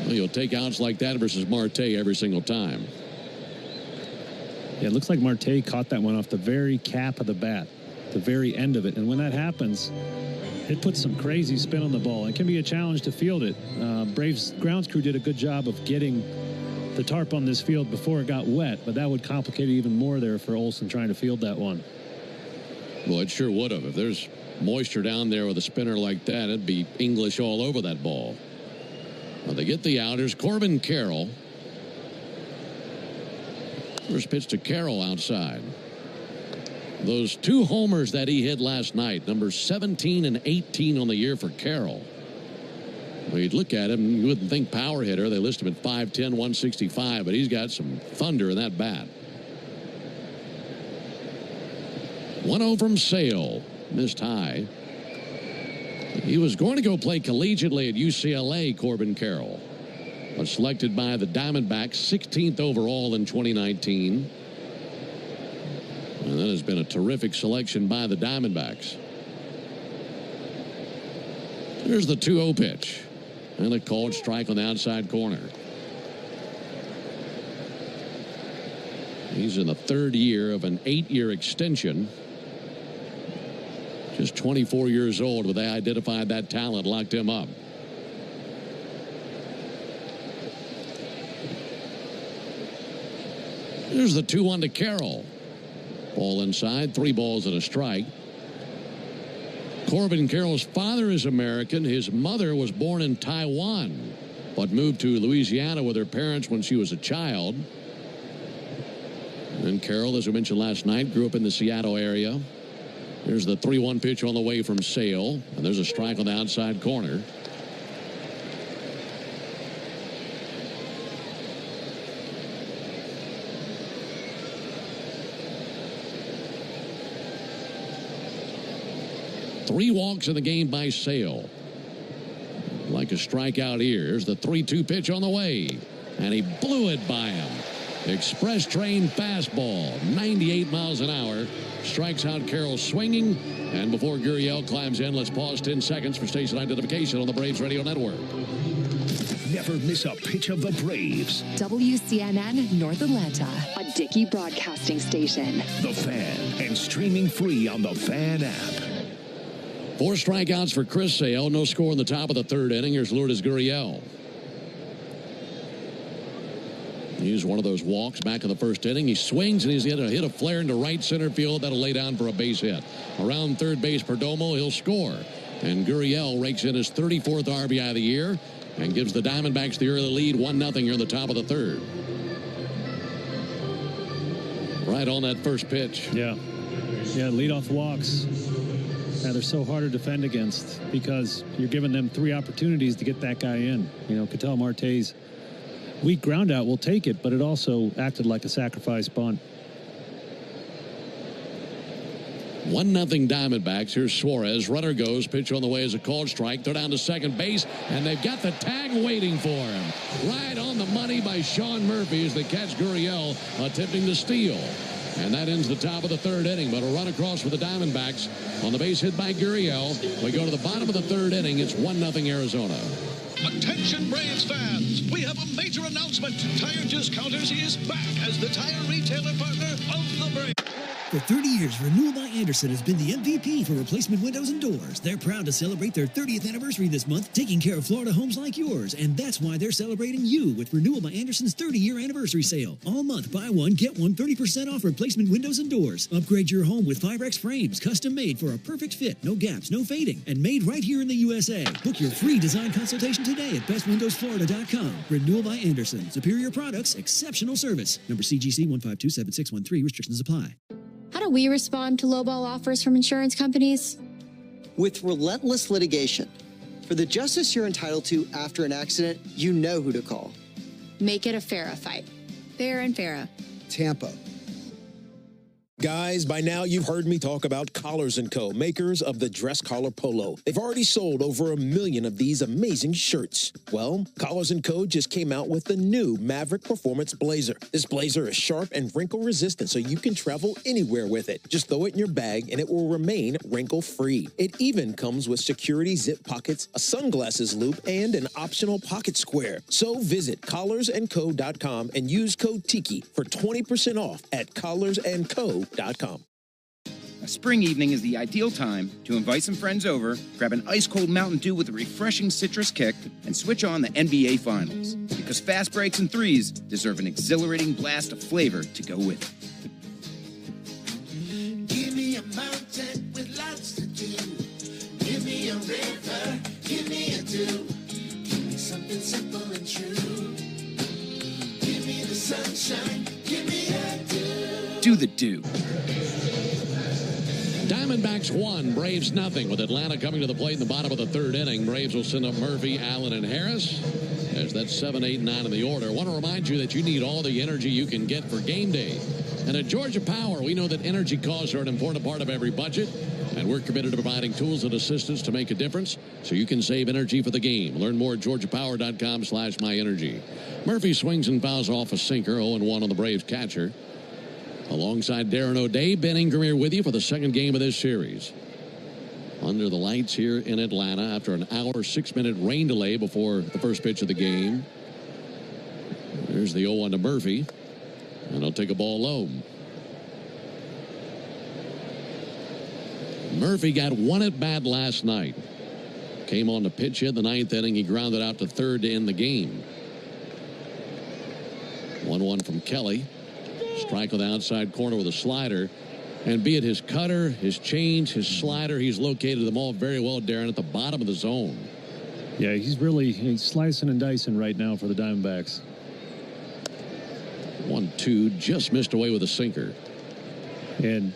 Well, you'll take outs like that versus Marte every single time. Yeah, it looks like Marte caught that one off the very cap of the bat, the very end of it. And when that happens, it puts some crazy spin on the ball. It can be a challenge to field it. Braves grounds crew did a good job of getting the tarp on this field before it got wet, but that would complicate it even more there for Olsen trying to field that one. Well, it sure would have. If there's moisture down there with a spinner like that, it'd be English all over that ball. Well, they get the out. Here's Corbin Carroll. First pitch to Carroll outside. Those 2 homers that he hit last night, numbers 17 and 18 on the year for Carroll. Well, you'd look at him, you wouldn't think power hitter. They list him at 5'10", 165, but he's got some thunder in that bat. 1-0 from Sale. Missed high. He was going to go play collegiately at UCLA, Corbin Carroll. Was selected by the Diamondbacks, 16th overall in 2019. And that has been a terrific selection by the Diamondbacks. Here's the 2-0 pitch. And a called strike on the outside corner. He's in the 3rd year of an 8-year extension. Just 24 years old, but they identified that talent, locked him up. Here's the 2-1 to Carroll. Ball inside, 3 balls and a strike. Corbin Carroll's father is American. His mother was born in Taiwan, but moved to Louisiana with her parents when she was a child. And Carroll, as we mentioned last night, grew up in the Seattle area. Here's the 3-1 pitch on the way from Sale, and there's a strike on the outside corner. Three walks in the game by Sale. Like a strikeout here. Here's the 3-2 pitch on the way. And he blew it by him. Express train fastball, 98 miles an hour. Strikes out Carroll swinging. And before Gurriel climbs in, let's pause 10 seconds for station identification on the Braves Radio Network. Never miss a pitch of the Braves. WCNN North Atlanta, a Dickey broadcasting station. The Fan, and streaming free on the Fan app. 4 strikeouts for Chris Sale. No score in the top of the 3rd inning. Here's Lourdes Gurriel. He's one of those walks back in the 1st inning. He swings and he's going to hit a flare into right center field. That'll lay down for a base hit. Around third base, Perdomo, he'll score. And Gurriel rakes in his 34th RBI of the year and gives the Diamondbacks the early lead, 1-0 here in the top of the 3rd. Right on that first pitch. Yeah, leadoff walks. Yeah, they're so hard to defend against because you're giving them 3 opportunities to get that guy in. You know, Ketel Marte's weak ground out will take it, but it also acted like a sacrifice bunt. 1-0 Diamondbacks. Here's Suarez. Runner goes. Pitch on the way is a called strike. They're down to second base, and they've got the tag waiting for him. Right on the money by Sean Murphy as they catch Gurriel attempting to steal. And that ends the top of the 3rd inning. But a run across for the Diamondbacks on the base hit by Gurriel. We go to the bottom of the 3rd inning. It's 1-0 Arizona. Attention Braves fans, we have a major announcement. Tire Discounters is back as the tire retailer partner of the Braves. For 30 years, Renewal by Andersen has been the MVP for replacement windows and doors. They're proud to celebrate their 30th anniversary this month, taking care of Florida homes like yours. And that's why they're celebrating you with Renewal by Andersen's 30-year anniversary sale. All month, buy one, get one, 30% off replacement windows and doors. Upgrade your home with Firex frames, custom made for a perfect fit, no gaps, no fading, and made right here in the USA. Book your free design consultation today at bestwindowsflorida.com. Renewal by Andersen. Superior products, exceptional service. Number CGC 1527613. Restrictions apply. How do we respond to lowball offers from insurance companies? With relentless litigation. For the justice you're entitled to after an accident, you know who to call. Make it a Farrah fight. Fair and Farrah. Tampa. Guys, by now you've heard me talk about Collars & Co., makers of the dress collar polo. They've already sold over 1 million of these amazing shirts. Well, Collars & Co. just came out with the new Maverick Performance Blazer. This blazer is sharp and wrinkle resistant, so you can travel anywhere with it. Just throw it in your bag and it will remain wrinkle-free. It even comes with security zip pockets, a sunglasses loop, and an optional pocket square. So visit collarsandco.com and use code TIKI for 20% off at collarsandco.com. A spring evening is the ideal time to invite some friends over, grab an ice-cold Mountain Dew with a refreshing citrus kick, and switch on the NBA Finals. Because fast breaks and threes deserve an exhilarating blast of flavor to go with it. Give me a mountain with lots to do. Give me a river, give me a dew. Give me something simple and true. Give me the sunshine, give me a dew. Do the dew. Diamondbacks 1, Braves nothing. With Atlanta coming to the plate in the bottom of the third inning, Braves will send up Murphy, Allen, and Harris. As that's 7, 8, 9 in the order. I want to remind you that you need all the energy you can get for game day. And at Georgia Power, we know that energy costs are an important part of every budget. And we're committed to providing tools and assistance to make a difference so you can save energy for the game. Learn more at georgiapower.com/myenergy. Murphy swings and fouls off a sinker, 0-1 on the Braves catcher. Alongside Darren O'Day, Ben Ingram here with you for the second game of this series. Under the lights here in Atlanta after an hour, 6-minute rain delay before the first pitch of the game. There's the 0-1 to Murphy. And he'll take a ball low. Murphy got one at bat last night. Came on to pitch in the 9th inning. He grounded out to third to end the game. 1-1 from Kelly. Strike on the outside corner with a slider. And be it his cutter, his change, his slider, he's located them all very well, Darren, at the bottom of the zone. Yeah, he's slicing and dicing right now for the Diamondbacks. 1-2, just missed away with a sinker. And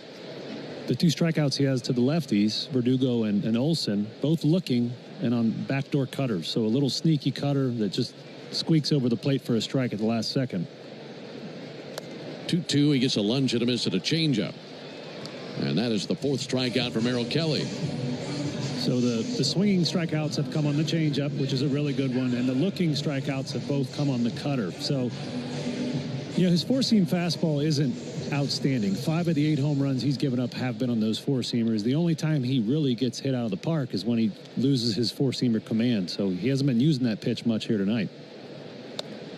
the 2 strikeouts he has to the lefties, Verdugo and Olsen, both looking and on backdoor cutters. So a little sneaky cutter that just squeaks over the plate for a strike at the last second. 2-2, he gets a lunge and a miss at a changeup. And that is the 4th strikeout for Merrill Kelly. So the swinging strikeouts have come on the changeup, which is a really good one, and the looking strikeouts have both come on the cutter. So, you know, his four-seam fastball isn't outstanding. 5 of the 8 home runs he's given up have been on those four-seamers. The only time he really gets hit out of the park is when he loses his four-seamer command. So he hasn't been using that pitch much here tonight.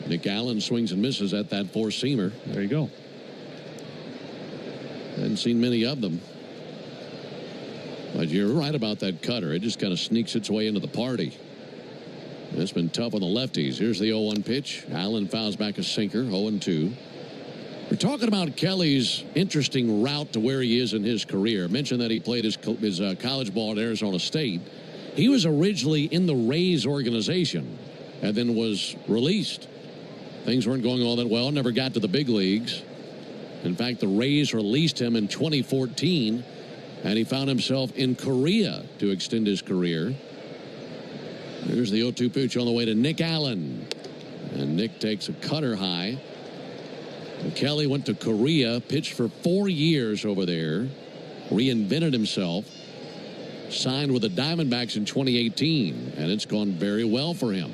Nick Allen swings and misses at that four-seamer. There you go. Hadn't seen many of them. But you're right about that cutter. It just kind of sneaks its way into the party. It's been tough on the lefties. Here's the 0-1 pitch. Allen fouls back a sinker, 0-2. We're talking about Kelly's interesting route to where he is in his career. I mentioned that he played his college ball at Arizona State. He was originally in the Rays organization and then was released. Things weren't going all that well, never got to the big leagues. In fact, the Rays released him in 2014, and he found himself in Korea to extend his career. There's the 0-2 pitch on the way to Nick Allen. And Nick takes a cutter high. And Kelly went to Korea, pitched for 4 years over there, reinvented himself, signed with the Diamondbacks in 2018, and it's gone very well for him.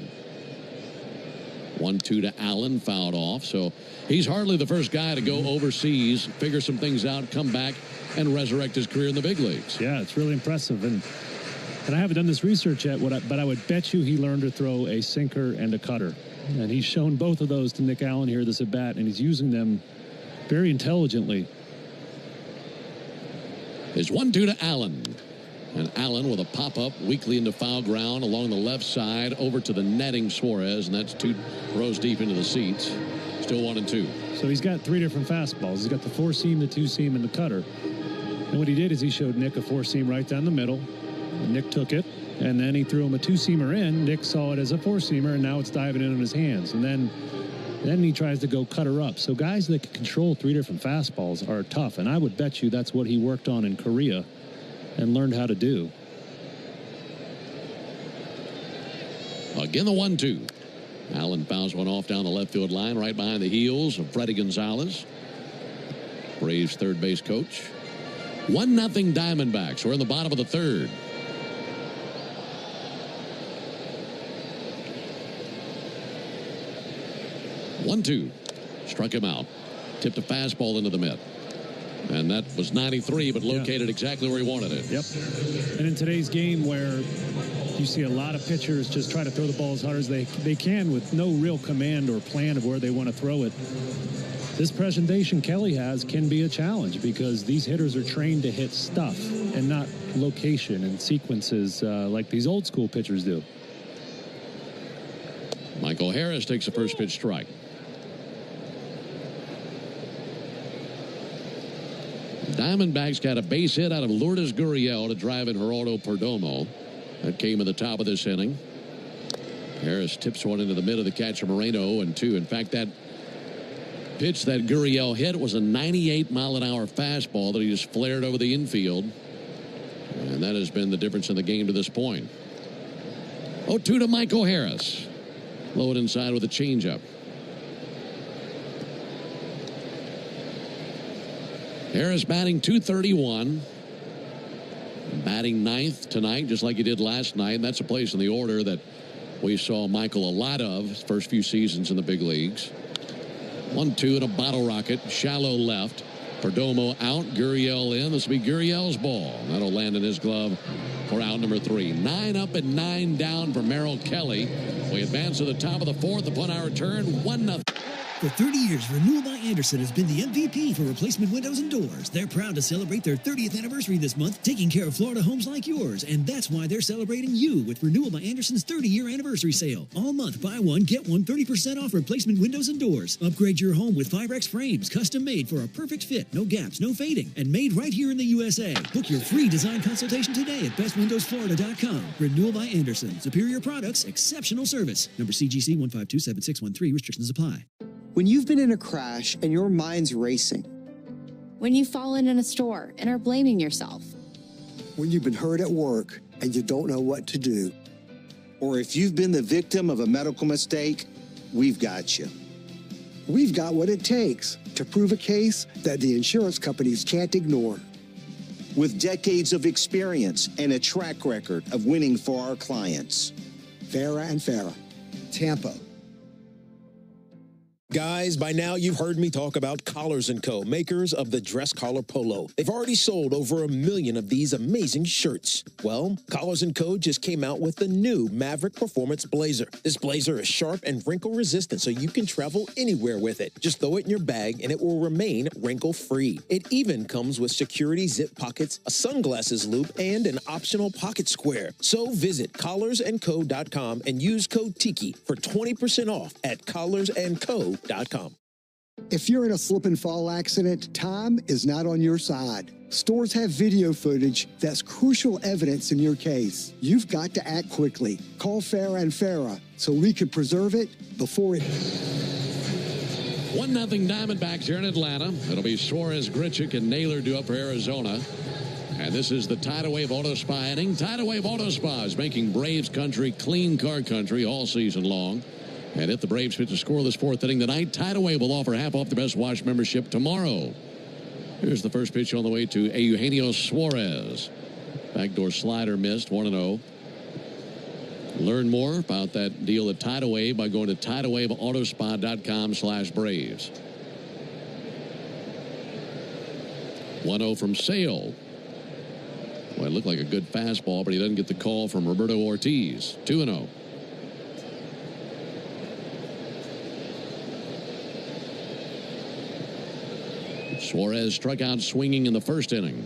1-2 to Allen, fouled off. So he's hardly the first guy to go overseas, figure some things out, come back, and resurrect his career in the big leagues. Yeah, it's really impressive. And I haven't done this research yet, but I would bet you he learned to throw a sinker and a cutter. And he's shown both of those to Nick Allen here this at bat, and he's using them very intelligently. It's 1-2 to Allen. And Allen with a pop-up weakly into foul ground along the left side over to the netting Suarez, and that's 2 rows deep into the seats. Still 1-2. So he's got 3 different fastballs. He's got the four-seam, the two-seam, and the cutter. And what he did is he showed Nick a four-seam right down the middle. And Nick took it, and then he threw him a two-seamer in. Nick saw it as a four-seamer, and now it's diving in on his hands. And then he tries to go cutter up. So guys that can control 3 different fastballs are tough, and I would bet you that's what he worked on in Korea and learned how to do. Again, the 1-2. Allen fouls one off down the left field line right behind the heels of Freddie Gonzalez. Braves third base coach. 1-0 Diamondbacks. We're in the bottom of the third. One-two. Struck him out. Tipped a fastball into the mitt. And that was 93, but located exactly where he wanted it. Yep. And in today's game where you see a lot of pitchers just try to throw the ball as hard as they can with no real command or plan of where they want to throw it, this presentation Kelly has can be a challenge because these hitters are trained to hit stuff and not location and sequences like these old school pitchers do. Michael Harris takes a first pitch strike. Diamondbacks got a base hit out of Lourdes Gurriel to drive in Geraldo Perdomo. That came at the top of this inning. Harris tips one into the mid of the catcher Moreno, 0-2. In fact, that pitch that Gurriel hit was a 98-mile-an-hour fastball that he just flared over the infield. And that has been the difference in the game to this point. 0-2 to Michael Harris. Low it inside with a changeup. Harris batting .231. Batting ninth tonight, just like he did last night. And that's a place in the order that we saw Michael a lot of his first few seasons in the big leagues. 1-2 and a bottle rocket. Shallow left. Perdomo out. Gurriel in. This will be Gurriel's ball. That'll land in his glove for out number 3. 9 up and 9 down for Merrill Kelly. We advance to the top of the fourth upon our return. 1-0. For 30 years, Renewal by Andersen has been the MVP for replacement windows and doors. They're proud to celebrate their 30th anniversary this month, taking care of Florida homes like yours. And that's why they're celebrating you with Renewal by Andersen's 30-year anniversary sale. All month, buy one, get one 30% off replacement windows and doors. Upgrade your home with Firex frames, custom made for a perfect fit, no gaps, no fading, and made right here in the USA. Book your free design consultation today at bestwindowsflorida.com. Renewal by Andersen. Superior products, exceptional service. Number CGC 1527613. Restrictions apply. When you've been in a crash and your mind's racing. When you've fallen in a store and are blaming yourself. When you've been hurt at work and you don't know what to do. Or if you've been the victim of a medical mistake, we've got you. We've got what it takes to prove a case that the insurance companies can't ignore. With decades of experience and a track record of winning for our clients. Farah and Farah, Tampa. Guys, by now you've heard me talk about Collars & Co., makers of the dress collar polo. They've already sold over 1 million of these amazing shirts. Well, Collars & Co. just came out with the new Maverick Performance Blazer. This blazer is sharp and wrinkle resistant, so you can travel anywhere with it. Just throw it in your bag and it will remain wrinkle-free. It even comes with security zip pockets, a sunglasses loop, and an optional pocket square. So visit collarsandco.com and use code TIKI for 20% off at collarsandco.com. If you're in a slip and fall accident, time is not on your side. Stores have video footage that's crucial evidence in your case. You've got to act quickly. Call Farah and Farah so we can preserve it before it... 1-0 Diamondbacks here in Atlanta. It'll be Suarez, Grichuk, and Naylor due up for Arizona. And this is the Tidal Wave Auto Spa inning. Tidal Wave Auto Spa is making Braves country clean car country all season long. And if the Braves pitch a scoreless fourth inning tonight, Tidal Wave will offer half off the Best Watch membership tomorrow. Here's the first pitch on the way to Eugenio Suarez. Backdoor slider missed, 1-0. Learn more about that deal at Tidal Wave by going to TidalWaveAutoSpa.com/Braves. 1-0 from Sale. Well, it looked like a good fastball, but he doesn't get the call from Roberto Ortiz. 2-0. Suarez struck out swinging in the first inning.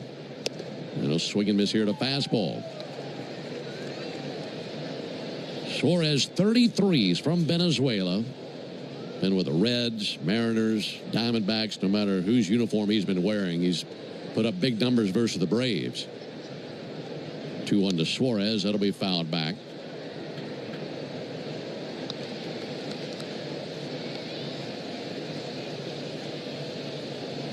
And a swing and miss here to fastball. Suarez 33s from Venezuela. Been with the Reds, Mariners, Diamondbacks, no matter whose uniform he's been wearing. He's put up big numbers versus the Braves. 2-1 to Suarez. That'll be fouled back.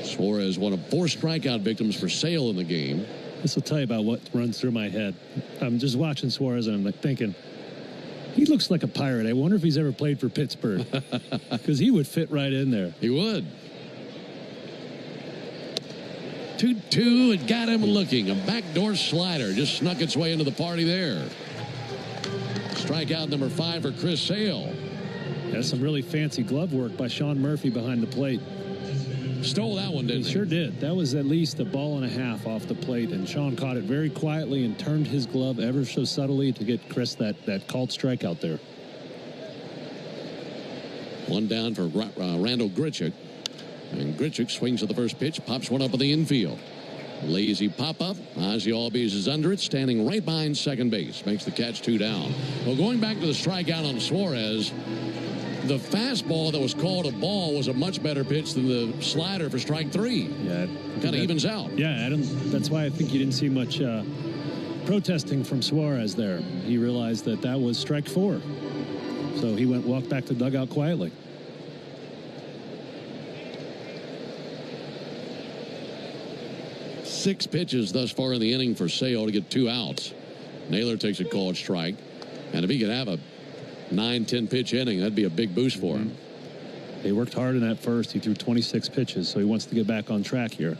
Suarez, one of 4 strikeout victims for Sale in the game. This will tell you about what runs through my head. I'm just watching Suarez and I'm like thinking, He looks like a Pirate. I wonder if he's ever played for Pittsburgh, because he would fit right in there. He would. 2-2, it got him looking. A backdoor slider just snuck its way into the party there. Strikeout number 5 for Chris Sale. That's some really fancy glove work by Sean Murphy behind the plate. Stole that one, didn't he? He sure did. That was at least a ball and a half off the plate, and Sean caught it very quietly and turned his glove ever so subtly to get Chris that called strikeout there. One down for Randall Grichuk. And Grichuk swings at the first pitch, pops one up in the infield. Lazy pop-up. Ozzie Albies is under it, standing right behind second base. Makes the catch, 2 down. Well, going back to the strikeout on Suarez, the fastball that was called a ball was a much better pitch than the slider for strike 3. Yeah. Kind of evens out. Yeah, Adam, that's why I think you didn't see much protesting from Suarez there. He realized that was strike 4. So he walked back to the dugout quietly. Six pitches thus far in the inning for Sale to get 2 outs. Naylor takes a called strike. And if he could have a 9-10 pitch inning, that'd be a big boost for him. He worked hard in that first. He threw 26 pitches, so he wants to get back on track here.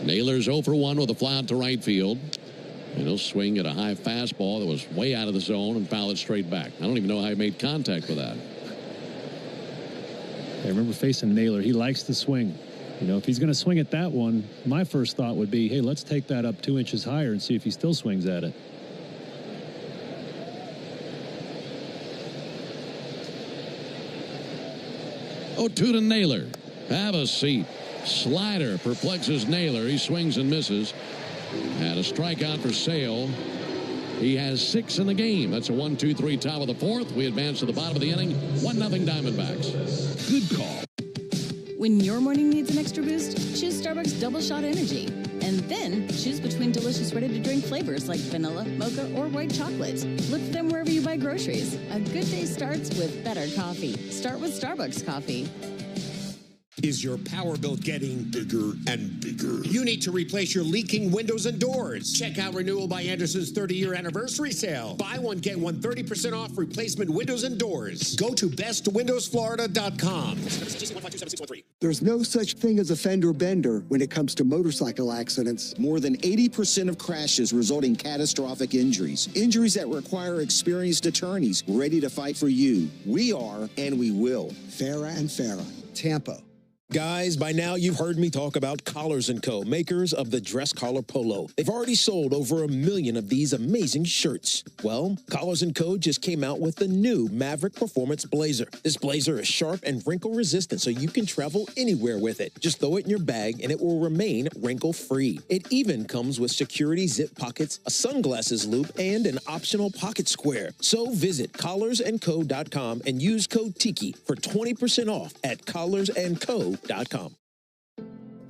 Naylor's 0 for 1 with a fly out to right field. And he'll swing at a high fastball that was way out of the zone and foul it straight back. I don't even know how he made contact with that. I remember facing Naylor. He likes to swing. You know, if he's going to swing at that one, my first thought would be, hey, let's take that up 2 inches higher and see if he still swings at it. Oh, 2 to Naylor. Have a seat. Slider perplexes Naylor. He swings and misses. And a strikeout for Sale. He has 6 in the game. That's a 1-2-3 top of the 4th. We advance to the bottom of the inning. 1-0 Diamondbacks. Good call. When your morning needs an extra boost, choose Starbucks Double Shot Energy. And then choose between delicious ready-to-drink flavors like vanilla, mocha, or white chocolate. Look for them wherever you buy groceries. A good day starts with better coffee. Start with Starbucks coffee. Is your power bill getting bigger and bigger? You need to replace your leaking windows and doors. Check out Renewal by Anderson's 30-year anniversary sale. Buy one, get one 30% off replacement windows and doors. Go to bestwindowsflorida.com. There's no such thing as a fender bender when it comes to motorcycle accidents. More than 80% of crashes result in catastrophic injuries. Injuries that require experienced attorneys ready to fight for you. We are, and we will. Farah and Farah, Tampa. Guys, by now you've heard me talk about Collars & Co., makers of the dress collar polo. They've already sold over 1 million of these amazing shirts. Well, Collars & Co. just came out with the new Maverick Performance Blazer. This blazer is sharp and wrinkle resistant, so you can travel anywhere with it. Just throw it in your bag and it will remain wrinkle-free. It even comes with security zip pockets, a sunglasses loop, and an optional pocket square. So visit collarsandco.com and use code TIKI for 20% off at collarsandco.com.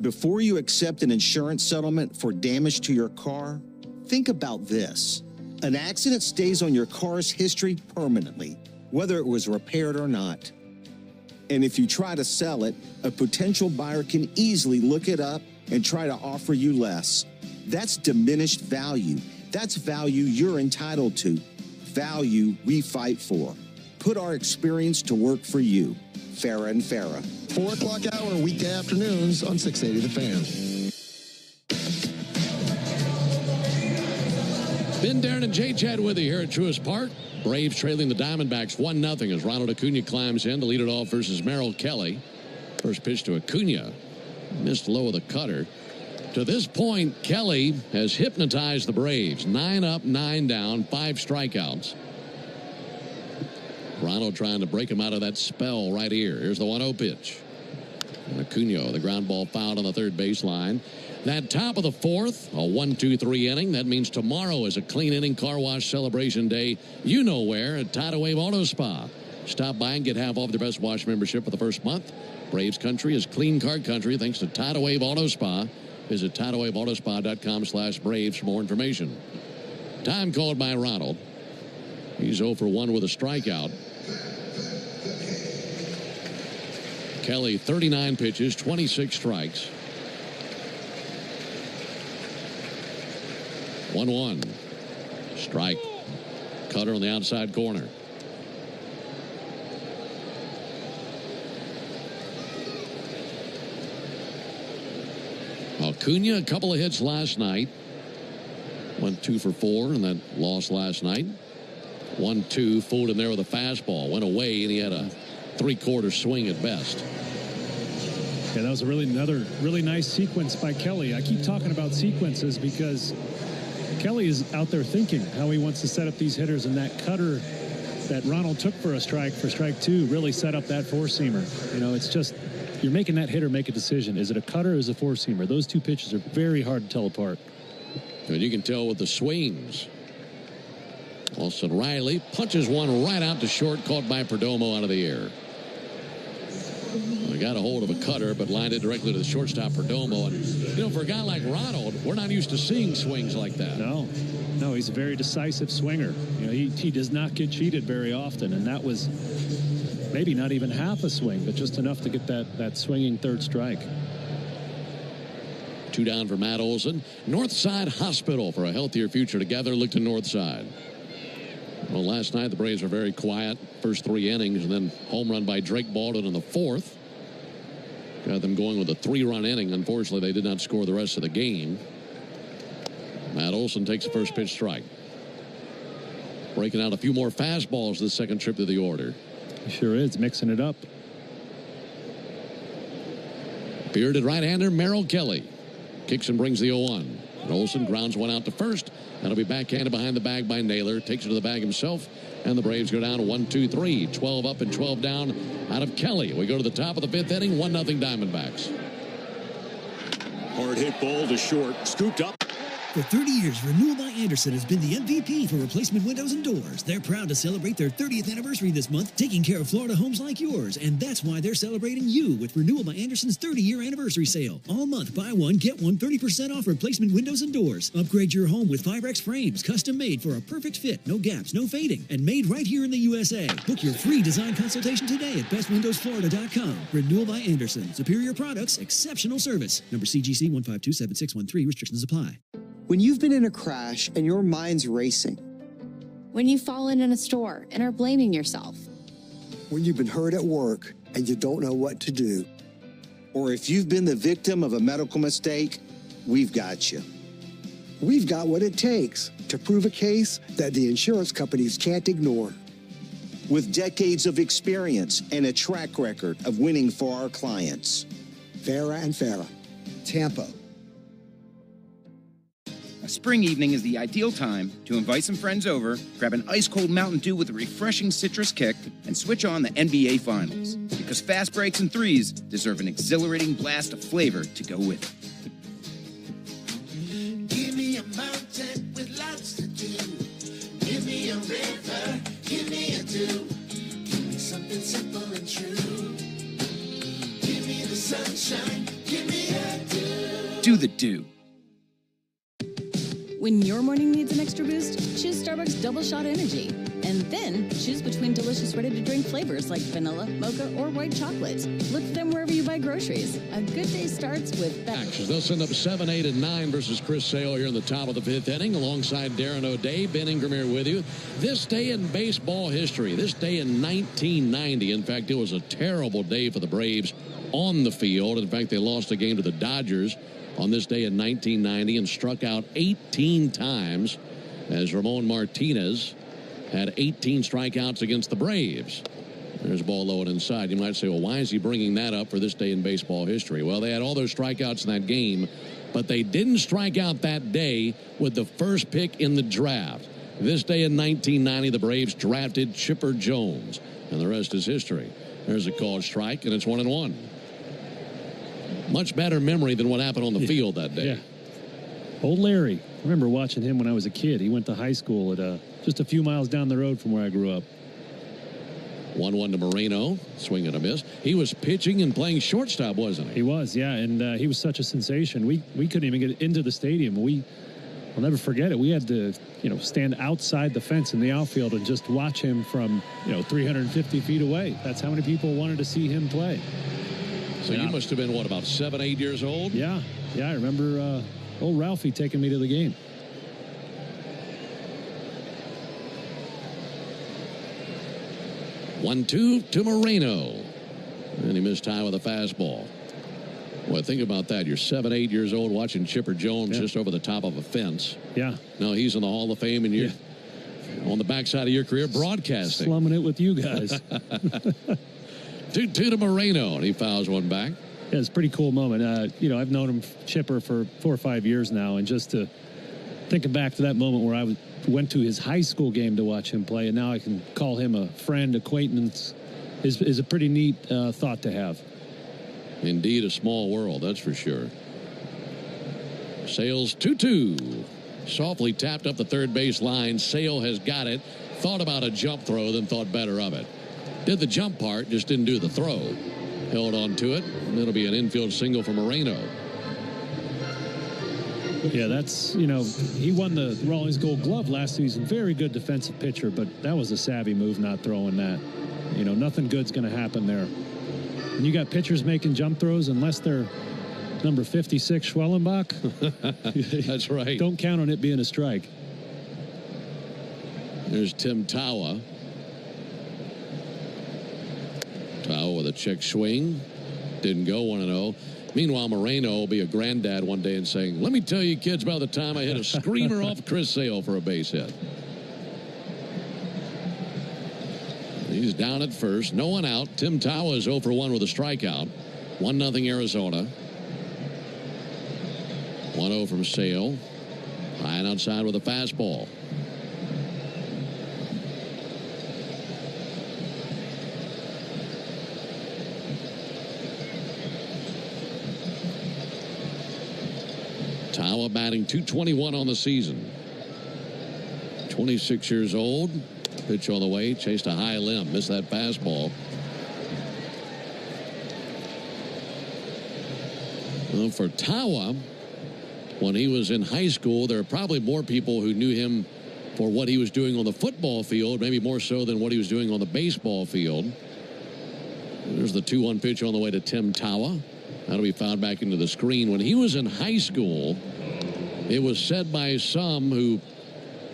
Before you accept an insurance settlement for damage to your car, think about this. An accident stays on your car's history permanently, whether it was repaired or not. And if you try to sell it, a potential buyer can easily look it up and try to offer you less. That's diminished value. That's value you're entitled to. Value we fight for. Put our experience to work for you. Farah and Farah. 4 o'clock hour, weekday afternoons on 680 The Fan. Ben Darren and Jay Chad with you here at Truist Park. Braves trailing the Diamondbacks 1-0 as Ronald Acuna climbs in to lead it off versus Merrill Kelly. First pitch to Acuna. Missed low of the cutter. To this point, Kelly has hypnotized the Braves. 9 up, 9 down, 5 strikeouts. Ronald trying to break him out of that spell right here. Here's the 1-0 pitch. And Acuna, the ground ball fouled on the third baseline. That top of the 4th, a 1-2-3 inning. That means tomorrow is a clean inning car wash celebration day. You know where, at Tidal Wave Auto Spa. Stop by and get half off their Best Wash membership for the first month. Braves country is clean car country thanks to Tidal Wave Auto Spa. Visit TidalWaveAutoSpa.com/Braves for more information. Time called by Ronald. He's 0 for 1 with a strikeout. Kelly, 39 pitches, 26 strikes. 1-1. Strike. Cutter on the outside corner. Acuna, a couple of hits last night. Went 2 for 4 in that loss last night. 1-2, fooled him there with a fastball. Went away, and he had a three-quarter swing at best. Yeah, that was another really nice sequence by Kelly. I keep talking about sequences because Kelly is out there thinking how he wants to set up these hitters, and that cutter that Ronald took for strike 2 really set up that four-seamer. You know, it's just you're making that hitter make a decision. Is it a cutter or is it a four-seamer? Those two pitches are very hard to tell apart. And you can tell with the swings. Austin Riley punches one right out to short, caught by Perdomo out of the air. Well, got a hold of a cutter, but lined it directly to the shortstop, Perdomo. And, you know, for a guy like Ronald, we're not used to seeing swings like that. No, he's a very decisive swinger. You know, he does not get cheated very often, and that was maybe not even half a swing, but just enough to get that swinging third strike. 2 down for Matt Olson. Northside Hospital for a healthier future together. Look to Northside. Well, last night the Braves were very quiet. First 3 innings, and then home run by Drake Baldwin in the 4th. Got them going with a 3-run inning. Unfortunately, they did not score the rest of the game. Matt Olson takes the first pitch strike. Breaking out a few more fastballs this second trip to the order. He sure is, mixing it up. Bearded right-hander Merrill Kelly kicks and brings the 0-1. And Olson grounds one out to first. That'll be backhanded behind the bag by Naylor. Takes it to the bag himself. And the Braves go down 1-2-3. 12 up and 12 down out of Kelly. We go to the top of the 5th inning. 1-0 Diamondbacks. Hard hit ball to short. Scooped up. For 30 years, Renewal by Andersen has been the MVP for replacement windows and doors. They're proud to celebrate their 30th anniversary this month, taking care of Florida homes like yours. And that's why they're celebrating you with Renewal by Andersen's 30-year anniversary sale. All month, buy one, get one 30% off replacement windows and doors. Upgrade your home with Firex frames, custom made for a perfect fit, no gaps, no fading, and made right here in the USA. Book your free design consultation today at bestwindowsflorida.com. Renewal by Andersen. Superior products, exceptional service. Number CGC 1527613. Restrictions apply. When you've been in a crash and your mind's racing. When you've fallen in a store and are blaming yourself. When you've been hurt at work and you don't know what to do. Or if you've been the victim of a medical mistake, we've got you. We've got what it takes to prove a case that the insurance companies can't ignore. With decades of experience and a track record of winning for our clients. Farah and Farah, Tampa. A spring evening is the ideal time to invite some friends over, grab an ice-cold Mountain Dew with a refreshing citrus kick, and switch on the NBA Finals. Because fast breaks and threes deserve an exhilarating blast of flavor to go with it. Give me a mountain with lots to do. Give me a river, give me a dew. Give me something simple and true. Give me the sunshine, give me a dew. Do the Dew. When your morning needs an extra boost, choose Starbucks Double Shot Energy. And then choose between delicious ready-to-drink flavors like vanilla, mocha, or white chocolate. Look for them wherever you buy groceries. A good day starts with that. They'll send up 7, 8, and 9 versus Chris Sale here in the top of the 5th inning alongside Darren O'Day. Ben Ingram here with you. This day in baseball history, this day in 1990. In fact, it was a terrible day for the Braves on the field. In fact, they lost a game to the Dodgers on this day in 1990 and struck out 18 times as Ramon Martinez had 18 strikeouts against the Braves. There's a ball low and inside. You might say, well, why is he bringing that up for this day in baseball history? Well, they had all those strikeouts in that game, but they didn't strike out that day with the first pick in the draft. This day in 1990, the Braves drafted Chipper Jones, and the rest is history. There's a called strike, and it's 1-1. Much better memory than what happened on the field that day. Yeah. Old Larry. I remember watching him when I was a kid. He went to high school at just a few miles down the road from where I grew up. 1-1 to Moreno. Swing and a miss. He was pitching and playing shortstop, wasn't he? He was, yeah. And he was such a sensation. We couldn't even get into the stadium. I'll never forget it. We had to, stand outside the fence in the outfield and just watch him from, 350 feet away. That's how many people wanted to see him play. So you must have been, what, about 7, 8 years old? Yeah. Yeah, I remember old Ralphie taking me to the game. 1-2 to Moreno. And he missed high with a fastball. Well, think about that. You're 7, 8 years old watching Chipper Jones just over the top of a fence. Yeah. No, he's in the Hall of Fame, and you're on the backside of your career broadcasting. Slumming it with you guys. 2-2 to Moreno, and he fouls one back. Yeah, it's a pretty cool moment. I've known him, Chipper, for 4 or 5 years now, and just to thinking back to that moment where I went to his high school game to watch him play, and now I can call him a friend, acquaintance, is a pretty neat thought to have. Indeed, a small world, that's for sure. Sale's 2-2. Softly tapped up the third base line. Sale has got it. Thought about a jump throw, then thought better of it. Did the jump part, just didn't do the throw. Held on to it, and it'll be an infield single for Moreno. Yeah, that's, he won the Rawlings Gold Glove last season. Very good defensive pitcher, but that was a savvy move not throwing that. Nothing good's going to happen there. And you got pitchers making jump throws unless they're number 56 Schwellenbach. That's right. Don't count on it being a strike. There's Tim Tawa. Tawa with a check swing. Didn't go 1-0. Meanwhile, Moreno will be a granddad one day and saying, "Let me tell you, kids, about the time I hit a screamer off Chris Sale for a base hit." He's down at first. No one out. Tim Tawa is 0 for 1 with a strikeout. 1-0 Arizona. 1-0 from Sale. High and outside with a fastball. Tawa batting .221 on the season. 26 years old. Pitch on the way. Chased a high limb. Missed that fastball. Well, for Tawa, when he was in high school, there are probably more people who knew him for what he was doing on the football field, maybe more so than what he was doing on the baseball field. There's the 2-1 pitch on the way to Tim Tawa. That'll be fouled back into the screen. When he was in high school, it was said by some who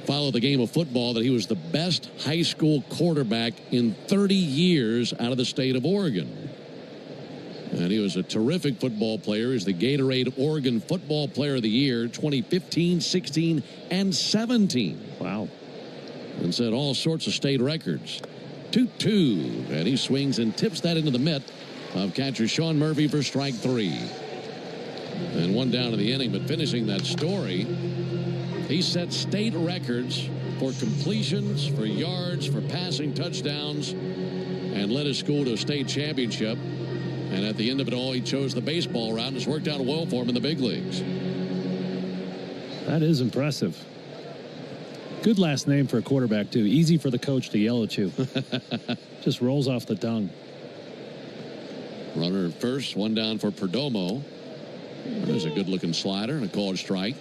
follow the game of football that he was the best high school quarterback in 30 years out of the state of Oregon. And he was a terrific football player. He's the Gatorade Oregon Football Player of the Year 2015, 16, and 17. Wow. And set all sorts of state records. 2-2. And he swings and tips that into the mitt of catcher Sean Murphy for strike 3. And one down in the inning, but finishing that story, he set state records for completions, for yards, for passing touchdowns, and led his school to a state championship. And at the end of it all, he chose the baseball route, and it's worked out well for him in the big leagues. That is impressive. Good last name for a quarterback, too. Easy for the coach to yell at you. Just rolls off the tongue. Runner at first, one down for Perdomo. There's a good-looking slider and a called strike.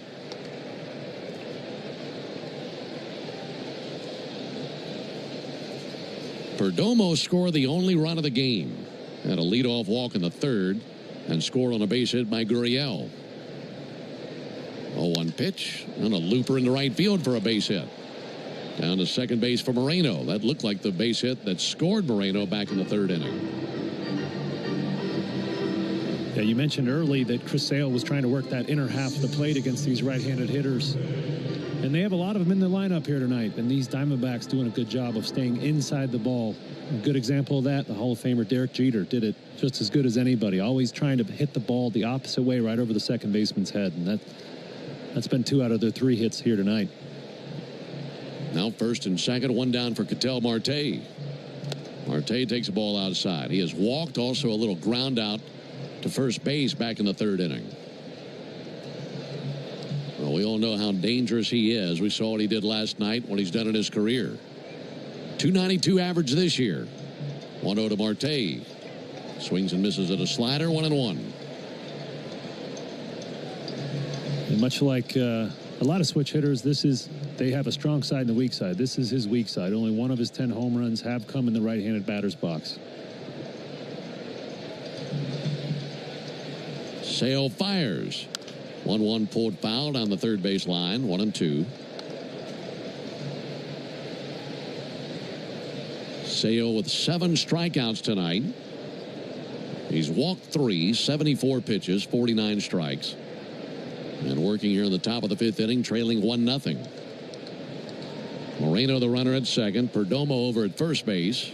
Perdomo scored the only run of the game. Had a leadoff walk in the third and scored on a base hit by Gurriel. 0-1 pitch and a looper into right field for a base hit. Down to second base for Moreno. That looked like the base hit that scored Moreno back in the third inning. Yeah, you mentioned early that Chris Sale was trying to work that inner half of the plate against these right-handed hitters. And they have a lot of them in the lineup here tonight. And these Diamondbacks doing a good job of staying inside the ball. A good example of that, the Hall of Famer Derek Jeter did it just as good as anybody. Always trying to hit the ball the opposite way right over the second baseman's head. And that's been 2 out of their 3 hits here tonight. Now first and second, one down for Ketel Marte. Marte takes the ball outside. He has walked, also a little ground out to first base back in the third inning. Well, we all know how dangerous he is. We saw what he did last night, what he's done in his career. .292 average this year. 1-0 to Marte. Swings and misses at a slider, 1-1. And much like a lot of switch hitters, they have a strong side and a weak side. This is his weak side. Only 1 of his 10 home runs have come in the right-handed batter's box. Sale fires. 1-1 pulled foul down the third base line. 1-2. Sale with 7 strikeouts tonight. He's walked 3, 74 pitches, 49 strikes. And working here in the top of the 5th inning, trailing 1-0. Moreno the runner at second. Perdomo over at first base.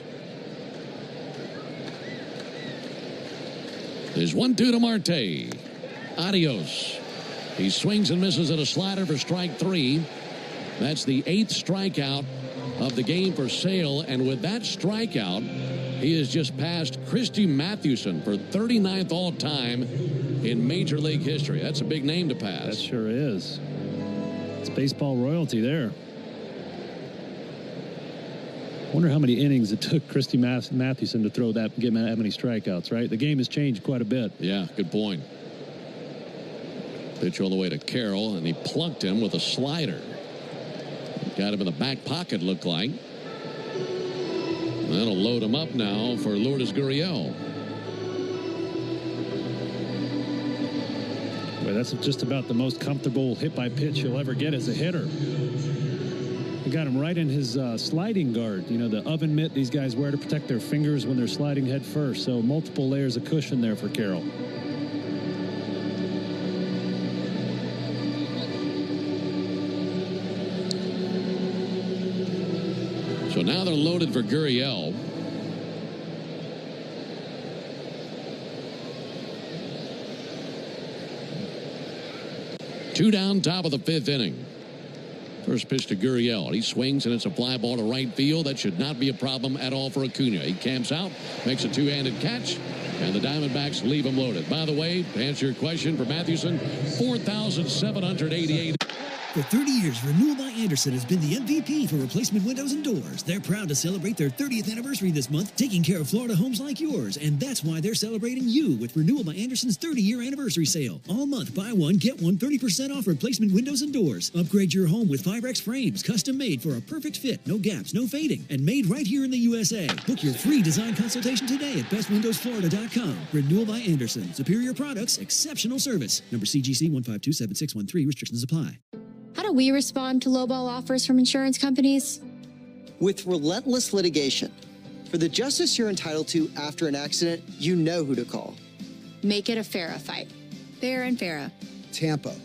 There's 1-2 to Marte. Adios. He swings and misses at a slider for strike 3. That's the 8th strikeout of the game for Sale. And with that strikeout, he has just passed Christy Mathewson for 39th all-time in Major League history. That's a big name to pass. That sure is. It's baseball royalty there. Wonder how many innings it took Christy Mathewson to throw that, get that many strikeouts, right? The game has changed quite a bit. Yeah, good point. Pitch all the way to Carroll, and he plunked him with a slider. Got him in the back pocket, looked like. That'll load him up now for Lourdes Gurriel. Well, that's just about the most comfortable hit-by-pitch you'll ever get as a hitter. He got him right in his sliding guard. You know, the oven mitt these guys wear to protect their fingers when they're sliding head first. So multiple layers of cushion there for Carroll. So now they're loaded for Gurriel. Two down, top of the 5th inning. First pitch to Gurriel. He swings, and it's a fly ball to right field. That should not be a problem at all for Acuna. He camps out, makes a two-handed catch, and the Diamondbacks leave him loaded. By the way, to answer your question for Mathewson, 4,788. For 30 years, Renewal by Andersen has been the MVP for replacement windows and doors. They're proud to celebrate their 30th anniversary this month, taking care of Florida homes like yours. And that's why they're celebrating you with Renewal by Andersen's 30-year anniversary sale. All month, buy one, get one 30% off replacement windows and doors. Upgrade your home with 5X frames, custom made for a perfect fit, no gaps, no fading, and made right here in the USA. Book your free design consultation today at bestwindowsflorida.com. Renewal by Andersen. Superior products, exceptional service. Number CGC 1527613. Restrictions apply. How do we respond to lowball offers from insurance companies? With relentless litigation. For the justice you're entitled to after an accident, you know who to call. Make it a FARA fight. Fair and Farah. Tampa.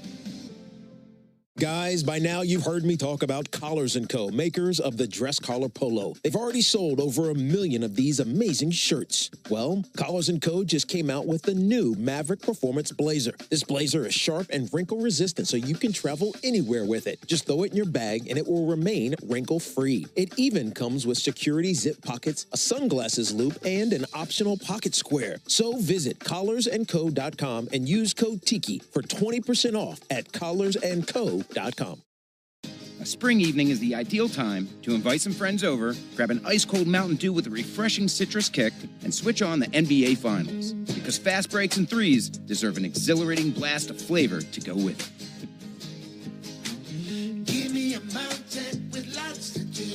Guys, by now you've heard me talk about Collars & Co., makers of the dress collar polo. They've already sold over 1 million of these amazing shirts. Well, Collars & Co. just came out with the new Maverick Performance Blazer. This blazer is sharp and wrinkle resistant, so you can travel anywhere with it. Just throw it in your bag and it will remain wrinkle-free. It even comes with security zip pockets, a sunglasses loop, and an optional pocket square. So visit collarsandco.com and use code TIKI for 20% off at collarsandco.com. A spring evening is the ideal time to invite some friends over, grab an ice-cold Mountain Dew with a refreshing citrus kick, and switch on the NBA Finals. Because fast breaks and threes deserve an exhilarating blast of flavor to go with it. Give me a mountain with lots to do.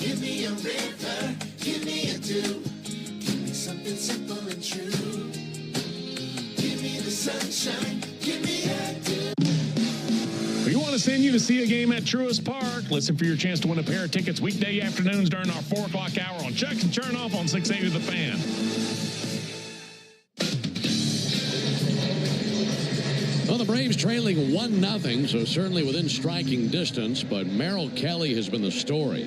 Give me a river, give me a dew. Give me something simple and true. Give me the sunshine, give me a dew. We want to send you to see a game at Truist Park. Listen for your chance to win a pair of tickets weekday afternoons during our 4 o'clock hour on Chuck and Chernoff on 680 The Fan. Well, the Braves trailing 1-0, so certainly within striking distance, but Merrill Kelly has been the story.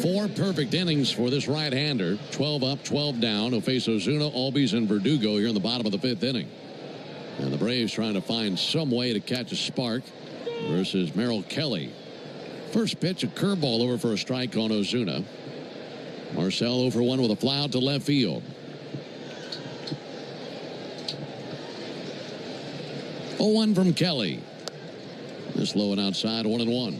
4 perfect innings for this right-hander. 12 up, 12 down. He'll face Ozuna, Albies, and Verdugo here in the bottom of the 5th inning. And the Braves trying to find some way to catch a spark versus Merrill Kelly. First pitch, a curveball over for a strike on Ozuna. Marcel over one with a fly out to left field. 0-1 from Kelly. This low and outside, 1-1.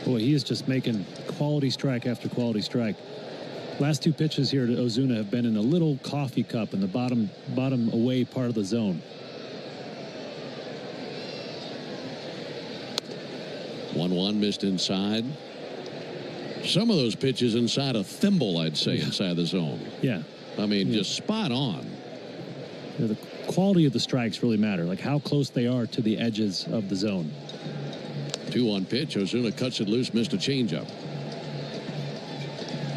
Boy, he is just making quality strike after quality strike. Last 2 pitches here to Ozuna have been in a little coffee cup in the bottom away part of the zone. 1-1 missed inside. Some of those pitches inside a thimble, I'd say, inside the zone. Yeah. I mean, just spot on. You know, the quality of the strikes really matter, like how close they are to the edges of the zone. 2-1 pitch. Ozuna cuts it loose, missed a changeup.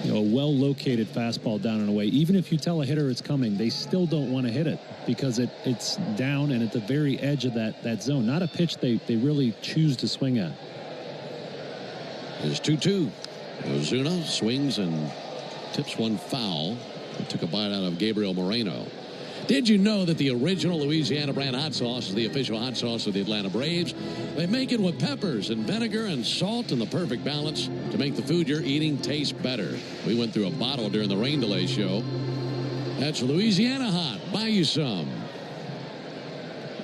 a well-located fastball down and away. Even if you tell a hitter it's coming, they still don't want to hit it because it's down and at the very edge of that zone. Not a pitch they really choose to swing at. There's 2-2. Ozuna swings and tips one foul. It took a bite out of Gabriel Moreno. Did you know that the original Louisiana brand hot sauce is the official hot sauce of the Atlanta Braves? They make it with peppers and vinegar and salt and the perfect balance to make the food you're eating taste better. We went through a bottle during the rain delay show. That's Louisiana hot. Buy you some.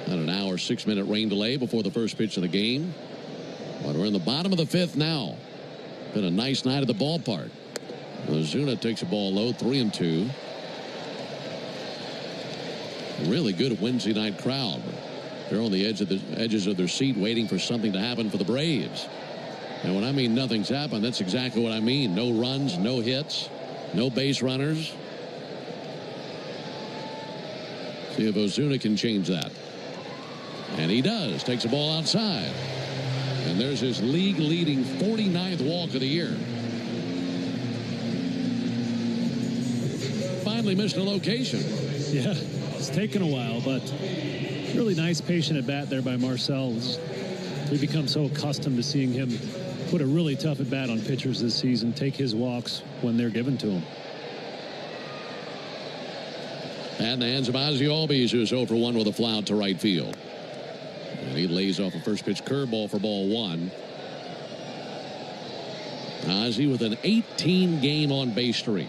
About an hour, 6-minute rain delay before the first pitch of the game. But we're in the bottom of the 5th now. Been a nice night at the ballpark. Ozuna takes a ball low, 3-2. Really good Wednesday night crowd. They're on the edges of their seat waiting for something to happen for the Braves. And when I mean nothing's happened, that's exactly what I mean. No runs, no hits, no base runners. See if Ozuna can change that. And he does. Takes a ball outside. And there's his league-leading 49th walk of the year. Finally missed a location. Yeah, it's taken a while, but really nice patient at bat there by Marcel. We've become so accustomed to seeing him put a really tough at bat on pitchers this season, take his walks when they're given to him. And the hands of Ozzie Albies, who's 0 for 1 with a fly out to right field. And he lays off a first pitch curveball for ball 1. Ozzie with an 18-game on-base streak.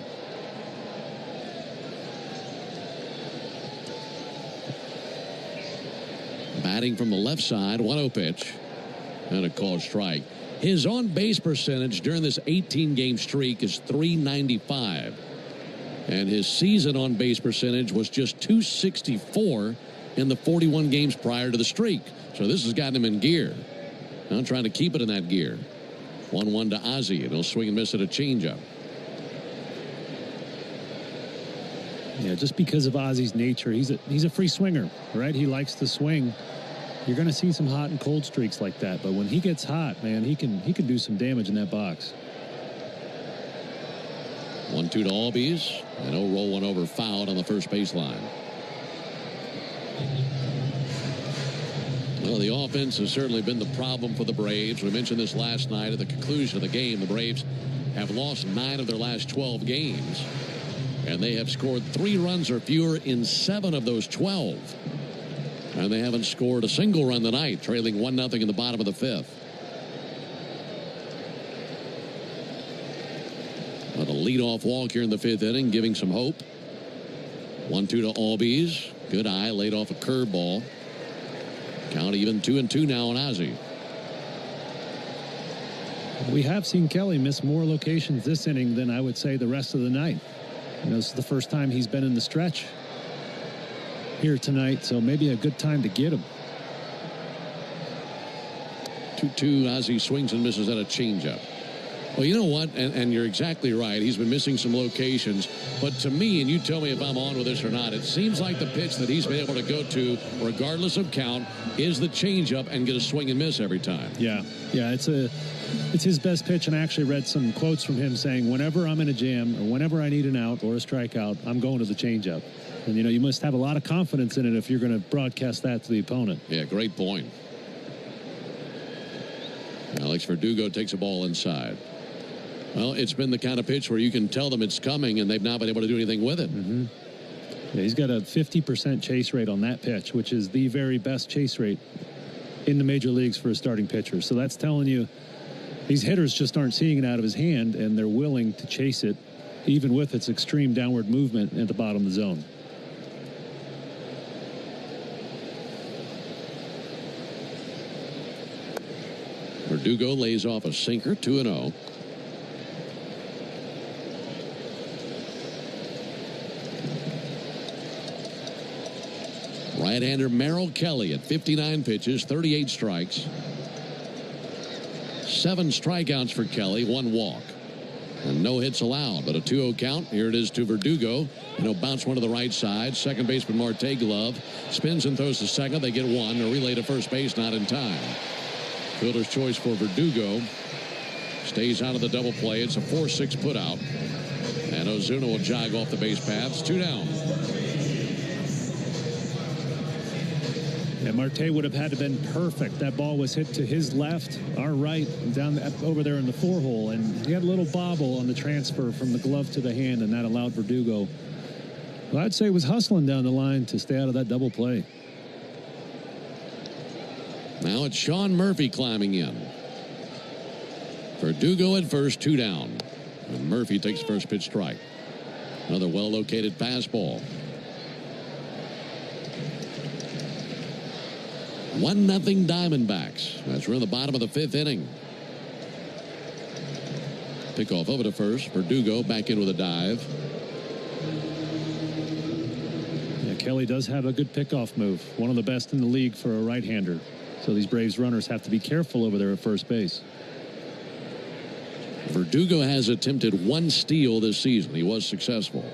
Batting from the left side, 1-0 pitch. And a called strike. His on-base percentage during this 18-game streak is .395. And his season on-base percentage was just .264 in the 41 games prior to the streak. So this has gotten him in gear. Now trying to keep it in that gear. 1-1 to Ozzie, and he'll swing and miss at a changeup. Yeah, just because of Ozzie's nature, he's a free swinger, right? He likes to swing. You're going to see some hot and cold streaks like that, but when he gets hot, man, he can do some damage in that box. 1-2 to Albies, and he'll roll one over fouled on the first baseline. Well, the offense has certainly been the problem for the Braves. We mentioned this last night at the conclusion of the game. The Braves have lost 9 of their last 12 games, and they have scored 3 runs or fewer in 7 of those 12. And they haven't scored a single run tonight, trailing 1-0 in the bottom of the 5th. But a leadoff walk here in the 5th inning, giving some hope. 1-2 to Albies. Good eye, laid off a curveball. Count even 2-2 now on Ozzie. We have seen Kelly miss more locations this inning than I would say the rest of the night. You know, this is the first time he's been in the stretch here tonight, so maybe a good time to get him. 2-2, Ozzie swings and misses at a changeup. Well, you know what, and you're exactly right. He's been missing some locations, but to me, and you tell me if I'm on with this or not, it seems like the pitch that he's been able to go to, regardless of count, is the changeup and get a swing and miss every time. Yeah, it's his best pitch, and I actually read some quotes from him saying, whenever I'm in a jam or whenever I need an out or a strikeout, I'm going to the changeup. And, you know, you must have a lot of confidence in it if you're going to broadcast that to the opponent. Yeah, great point. Alex Verdugo takes a ball inside. Well, it's been the kind of pitch where you can tell them it's coming, and they've not been able to do anything with it. Mm-hmm. Yeah, he's got a 50% chase rate on that pitch, which is the very best chase rate in the major leagues for a starting pitcher. So that's telling you these hitters just aren't seeing it out of his hand, and they're willing to chase it, even with its extreme downward movement at the bottom of the zone. Verdugo lays off a sinker, 2-0. Right-hander Merrill Kelly at 59 pitches, 38 strikes. 7 strikeouts for Kelly, 1 walk. And no hits allowed, but a 2-0 count. Here it is to Verdugo. And he'll bounce one to the right side. Second baseman Marte glove. Spins and throws to second. They get one. A relay to first base, not in time. Fielder's choice for Verdugo. Stays out of the double play. It's a 4-6 putout. And Ozuna will jog off the base paths. 2 down. And Marte would have had to been perfect. That ball was hit to his left, our right, and down over there in the 4-hole. And he had a little bobble on the transfer from the glove to the hand, and that allowed Verdugo. Well, I'd say he was hustling down the line to stay out of that double play. Now it's Sean Murphy climbing in. Verdugo at first, 2 down. And Murphy takes first pitch strike. Another well-located fastball. 1-0 Diamondbacks. That's we're in the bottom of the 5th inning. Pickoff over to first. Verdugo back in with a dive. Yeah, Kelly does have a good pickoff move. One of the best in the league for a right-hander. So these Braves runners have to be careful over there at first base. Verdugo has attempted 1 steal this season. He was successful.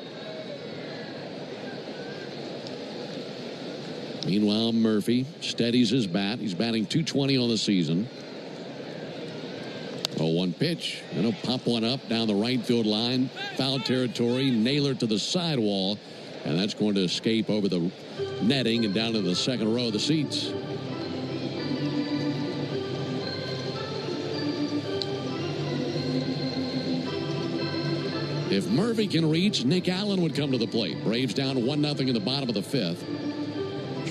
Meanwhile, Murphy steadies his bat. He's batting .220 on the season. 0-1 pitch. And he'll pop one up down the right field line. Foul territory. Naylor to the sidewall. And that's going to escape over the netting and down to the second row of the seats. If Murphy can reach, Nick Allen would come to the plate. Braves down 1-0 in the bottom of the 5th.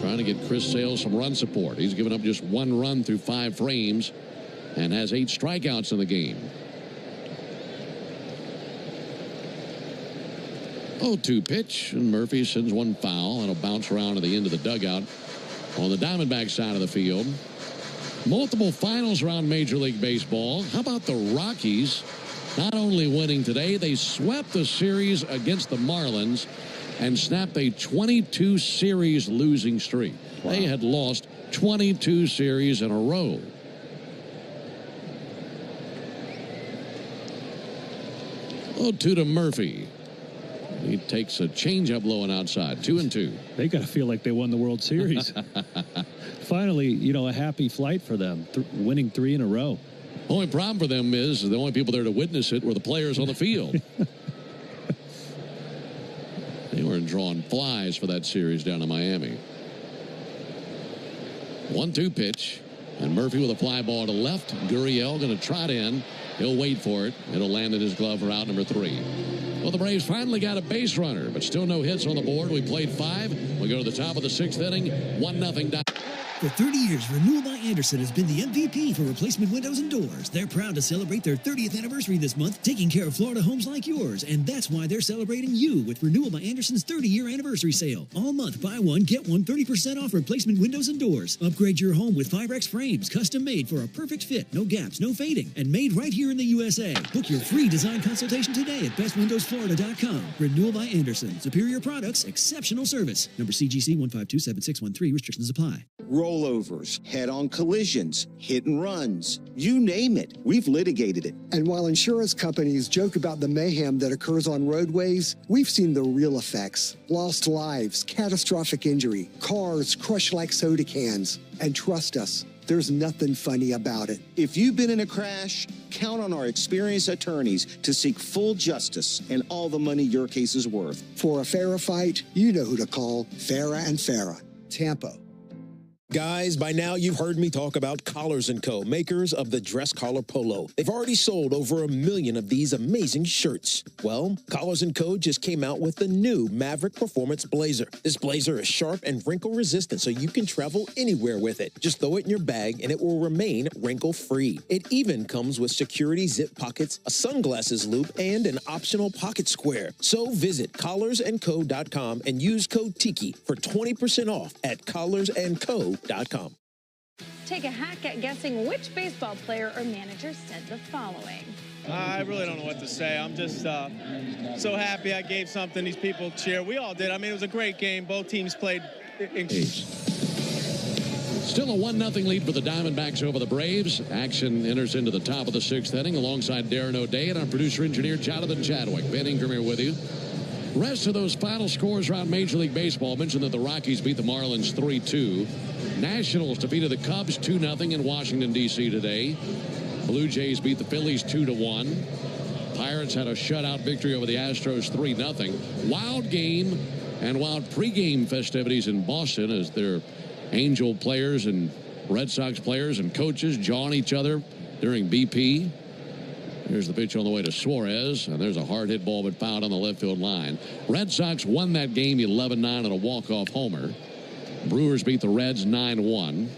Trying to get Chris Sale some run support. He's given up just 1 run through 5 frames and has 8 strikeouts in the game. 0-2 pitch, and Murphy sends one foul. It'll bounce around to the end of the dugout on the Diamondbacks side of the field. Multiple finals around Major League Baseball. How about the Rockies? Not only winning today, they swept the series against the Marlins and snapped a 22 series losing streak. Wow. They had lost 22 series in a row. Oh, 2 to Murphy. He takes a changeup low and outside. 2-2. They got to feel like they won the World Series. Finally, you know, a happy flight for them, winning 3 in a row. Only problem for them is the only people there to witness it were the players on the field. They were drawing flies for that series down in Miami. 1-2 pitch. And Murphy with a fly ball to left. Gurriel going to trot in. He'll wait for it. It'll land in his glove for out number 3. Well, the Braves finally got a base runner, but still no hits on the board. We played 5. We go to the top of the 6th inning. 1-0. For 30 years, Renewal by Andersen has been the MVP for replacement windows and doors. They're proud to celebrate their 30th anniversary this month, taking care of Florida homes like yours. And that's why they're celebrating you with Renewal by Andersen's 30-year anniversary sale. All month, buy one, get one 30% off replacement windows and doors. Upgrade your home with 5X frames, custom made for a perfect fit, no gaps, no fading, and made right here in the USA. Book your free design consultation today at bestwindowsflorida.com. Renewal by Andersen. Superior products, exceptional service. Number CGC 1527613. Restrictions apply. Rollovers, head-on collisions, hit and runs, you name it, we've litigated it. And while insurance companies joke about the mayhem that occurs on roadways, we've seen the real effects. Lost lives, catastrophic injury, cars crushed like soda cans. And trust us, there's nothing funny about it. If you've been in a crash, count on our experienced attorneys to seek full justice and all the money your case is worth. For a fairer fight, you know who to call. Farah and Farah, Tampa. Guys, by now you've heard me talk about Collars & Co., makers of the dress collar polo. They've already sold over 1 million of these amazing shirts. Well, Collars & Co. just came out with the new Maverick Performance Blazer. This blazer is sharp and wrinkle resistant, so you can travel anywhere with it. Just throw it in your bag and it will remain wrinkle-free. It even comes with security zip pockets, a sunglasses loop, and an optional pocket square. So visit collarsandco.com and use code TIKI for 20% off at collarsandco.com. Take a hack at guessing which baseball player or manager said the following. I really don't know what to say. I'm just so happy I gave something these people cheer. We all did. I mean, it was a great game. Both teams played. Still a 1-0 lead for the Diamondbacks over the Braves. Action enters into the top of the 6th inning alongside Darren O'Day and our producer-engineer Jonathan Chadwick. Ben Ingram here with you. Rest of those final scores around Major League Baseball. Mentioned that the Rockies beat the Marlins 3-2. Nationals defeated the Cubs 2-0 in Washington, D.C. today. Blue Jays beat the Phillies 2-1. Pirates had a shutout victory over the Astros 3-0. Wild game and wild pregame festivities in Boston as their Angel players and Red Sox players and coaches jawing each other during BP. Here's the pitch on the way to Suarez, and there's a hard hit ball but fouled on the left field line. Red Sox won that game 11-9 on a walk-off homer. Brewers beat the Reds 9-1.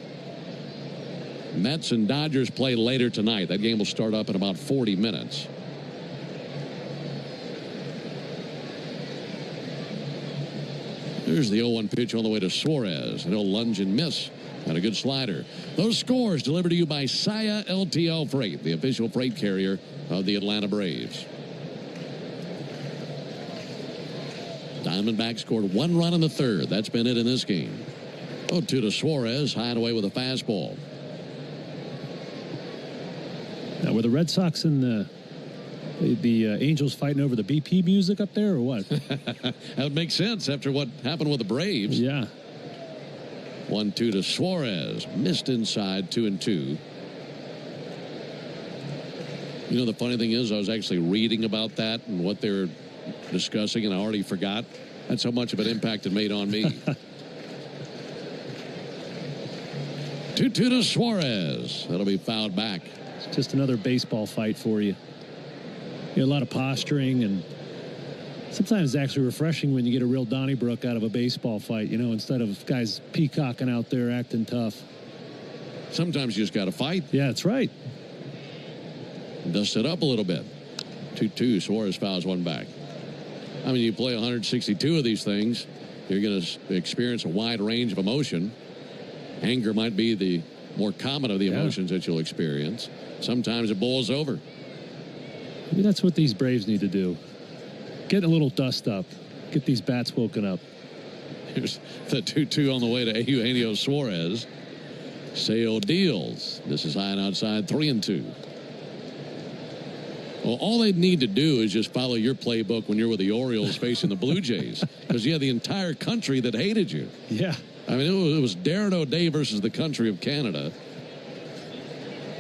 Mets and Dodgers play later tonight. That game will start up in about 40 minutes. There's the 0-1 pitch on the way to Suarez. He'll lunge and miss. And a good slider. Those scores delivered to you by Saya LTL Freight, the official freight carrier of the Atlanta Braves. Diamondbacks scored 1 run in the third. That's been it in this game. 0-2 to Suarez, high and away with a fastball. Now, were the Red Sox and the Angels fighting over the BP music up there, or what? That would make sense after what happened with the Braves. Yeah. 1-2 to Suarez. Missed inside, 2-2. You know, the funny thing is, I was actually reading about that and what they're discussing, and I already forgot. That's how much of an impact it made on me. 2-2 to Suarez. That'll be fouled back. It's just another baseball fight for you. You know, a lot of posturing, and sometimes it's actually refreshing when you get a real Donnybrook out of a baseball fight, you know, instead of guys peacocking out there acting tough. Sometimes you just got to fight. Yeah, that's right. Dust it up a little bit. 2-2. Suarez fouls one back. I mean, you play 162 of these things, you're going to experience a wide range of emotion. Anger might be the more common of the emotions that you'll experience. Sometimes it boils over. Maybe that's what these Braves need to do. Get a little dust up. Get these bats woken up. Here's the 2-2 on the way to Eugenio Suarez. Sale deals. This is high and outside, 3-2. Well, all they'd need to do is just follow your playbook when you're with the Orioles facing the Blue Jays, because you had the entire country that hated you. Yeah. I mean, it was Darren O'Day versus the country of Canada.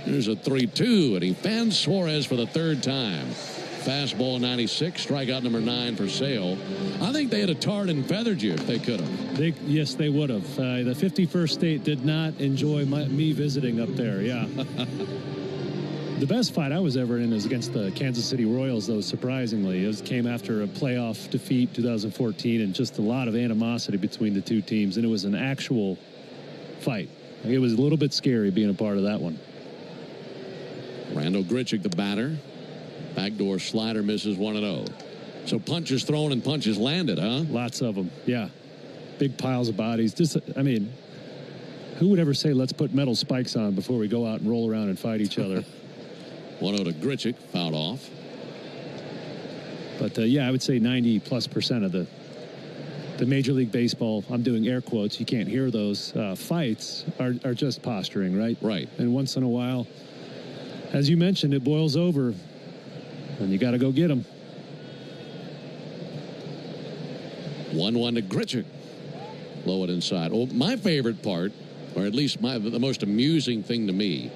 There's a 3-2, and he fans Suarez for the third time. Fastball 96, strikeout number 9 for Sale. I think they'd have tarred and feathered you if they could have. Yes, they would have. The 51st state did not enjoy me visiting up there, yeah. The best fight I was ever in is against the Kansas City Royals, though, surprisingly. It came after a playoff defeat 2014 and just a lot of animosity between the two teams, and it was an actual fight. It was a little bit scary being a part of that one. Randall Grichuk, the batter. Backdoor slider misses 1-0. So punches thrown and punches landed, huh? Lots of them, yeah. Big piles of bodies. Just, I mean, who would ever say let's put metal spikes on before we go out and roll around and fight each other? 1-0 to Grichuk, fouled off. But, yeah, I would say 90+% of the Major League Baseball, I'm doing air quotes, you can't hear those, fights are just posturing, right? Right. And once in a while, as you mentioned, it boils over, and you got to go get them. 1-1 to Grichuk. Low it inside. Well, my favorite part, or at least the most amusing thing to me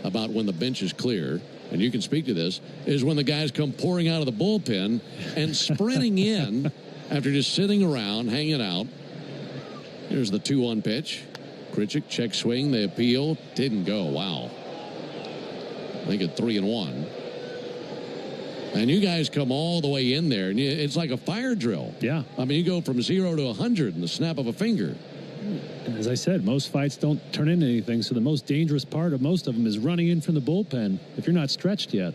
about when the bench is clear, and you can speak to this, is when the guys come pouring out of the bullpen and sprinting in after just sitting around, hanging out. Here's the 2-1 pitch. Grichuk, check swing, they appeal. Didn't go. Wow. I think at 3-1. And you guys come all the way in there, and it's like a fire drill. Yeah. I mean, you go from 0 to 100 in the snap of a finger. As I said, most fights don't turn into anything, so the most dangerous part of most of them is running in from the bullpen if you're not stretched yet.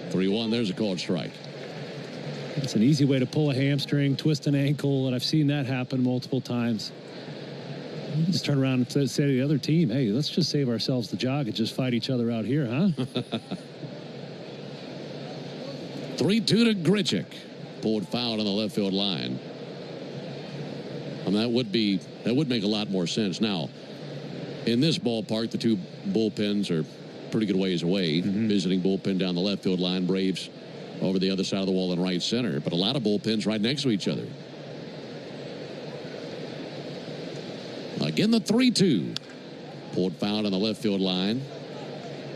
3-1, there's a called strike. It's an easy way to pull a hamstring, twist an ankle, and I've seen that happen multiple times. You just turn around and say to the other team, hey, let's just save ourselves the jog and just fight each other out here, huh? 3-2 to Grichuk. Pulled foul on the left field line. And that would make a lot more sense. Now, in this ballpark, the two bullpens are pretty good ways away. Visiting bullpen down the left field line, Braves over the other side of the wall in right center. But a lot of bullpens right next to each other. Again, the 3-2. Pulled foul on the left field line.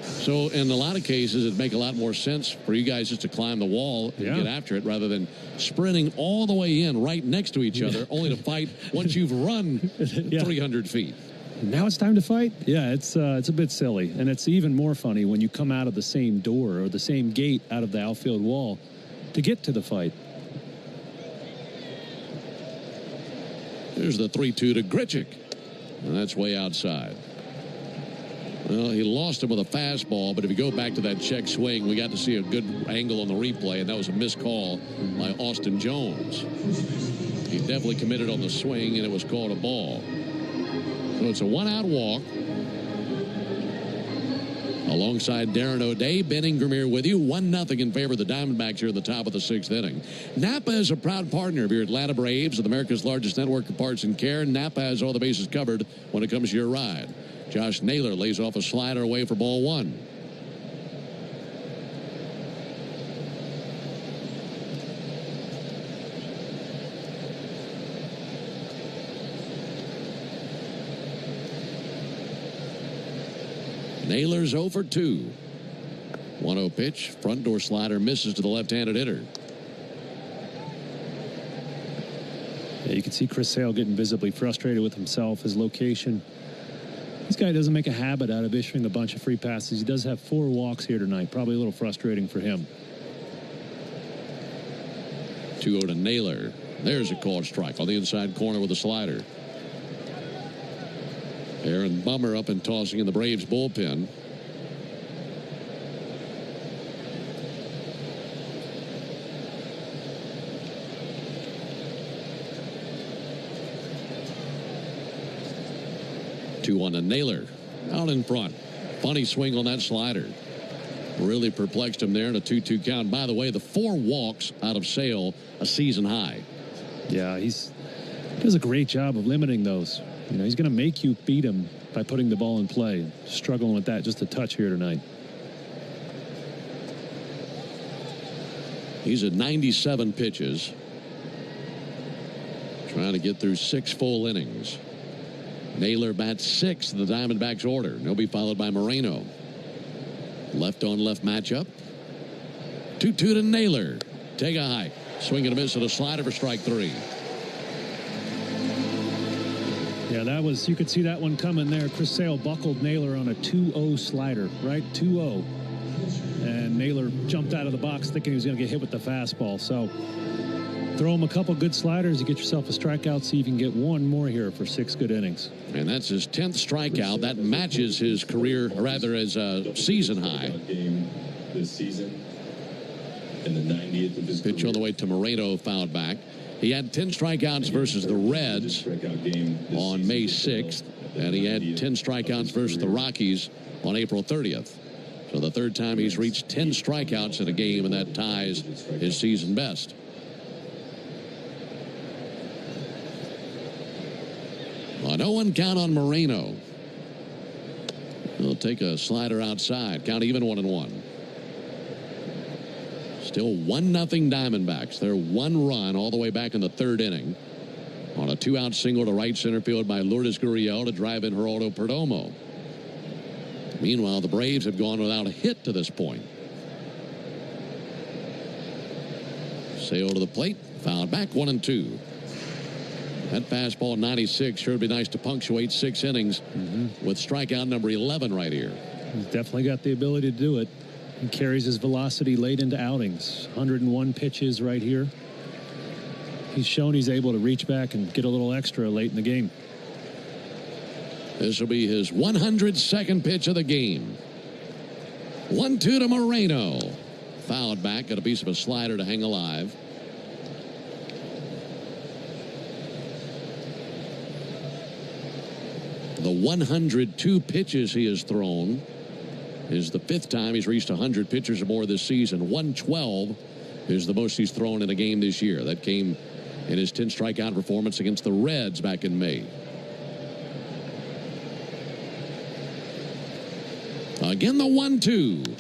So in a lot of cases, it'd make a lot more sense for you guys just to climb the wall and get after it rather than sprinting all the way in right next to each other, only to fight once you've run 300 feet. Now it's time to fight? Yeah, it's a bit silly. And it's even more funny when you come out of the same door or the same gate out of the outfield wall to get to the fight. Here's the 3-2 to Grichuk. And that's way outside. Well, he lost him with a fastball, but if you go back to that check swing, we got to see a good angle on the replay, and that was a missed call by Austin Jones. He definitely committed on the swing, and it was called a ball. So it's a one-out walk. Alongside Darren O'Day, Ben Ingram here with you. 1-0 in favor of the Diamondbacks here at the top of the 6th inning. Napa is a proud partner of your Atlanta Braves with America's largest network of parts and care. Napa has all the bases covered when it comes to your ride. Josh Naylor lays off a slider away for ball 1. Naylor's 0 for 2. 1-0 pitch. Front door slider misses to the left-handed hitter. Yeah, you can see Chris Sale getting visibly frustrated with himself, his location. This guy doesn't make a habit out of issuing a bunch of free passes. He does have 4 walks here tonight. Probably a little frustrating for him. 2-0 to Naylor. There's a called strike on the inside corner with a slider. Aaron Bummer up and tossing in the Braves bullpen. Two on to Naylor. Out in front. Funny swing on that slider. Really perplexed him there in a 2-2 count. By the way, the 4 walks out of Sale, a season high. Yeah, he does a great job of limiting those. You know, he's going to make you beat him by putting the ball in play. Struggling with that just a touch here tonight. He's at 97 pitches. Trying to get through 6 full innings. Naylor bats 6th in the Diamondbacks order. He'll be followed by Moreno. Left on left matchup. 2-2 to Naylor. Take a hike. Swing and a miss at a slider for strike 3. Yeah, that was, you could see that one coming there. Chris Sale buckled Naylor on a 2-0 slider, right? 2-0. And Naylor jumped out of the box thinking he was going to get hit with the fastball. So throw him a couple good sliders, you get yourself a strikeout, see if you can get 1 more here for 6 good innings. And that's his 10th strikeout. That matches his career, or rather his season high. This season, in the 90th of his pitch career. on the way to Moreno, fouled back. He had 10 strikeouts versus the Reds on May 6th, and he had 10 strikeouts versus the Rockies on April 30th. So the 3rd time he's reached 10 strikeouts in a game, and that ties his season best. Well, no 1 count on Moreno. He'll take a slider outside. Count even 1-1. Still 1-0 Diamondbacks. They're 1 run all the way back in the 3rd inning on a 2-out single to right center field by Lourdes Gurriel to drive in Geraldo Perdomo. Meanwhile, the Braves have gone without a hit to this point. Sale to the plate. Fouled back 1-2. That fastball 96 sure would be nice to punctuate 6 innings with strikeout number 11 right here. He's definitely got the ability to do it. He carries his velocity late into outings. 101 pitches right here. He's shown he's able to reach back and get a little extra late in the game. This will be his 102nd pitch of the game. 1-2 to Moreno. Fouled back. Got a piece of a slider to hang alive. The 102 pitches he has thrown is the 5th time he's reached 100 pitches or more this season. 112 is the most he's thrown in a game this year. That came in his 10 strikeout performance against the Reds back in May. Again, the 1-2.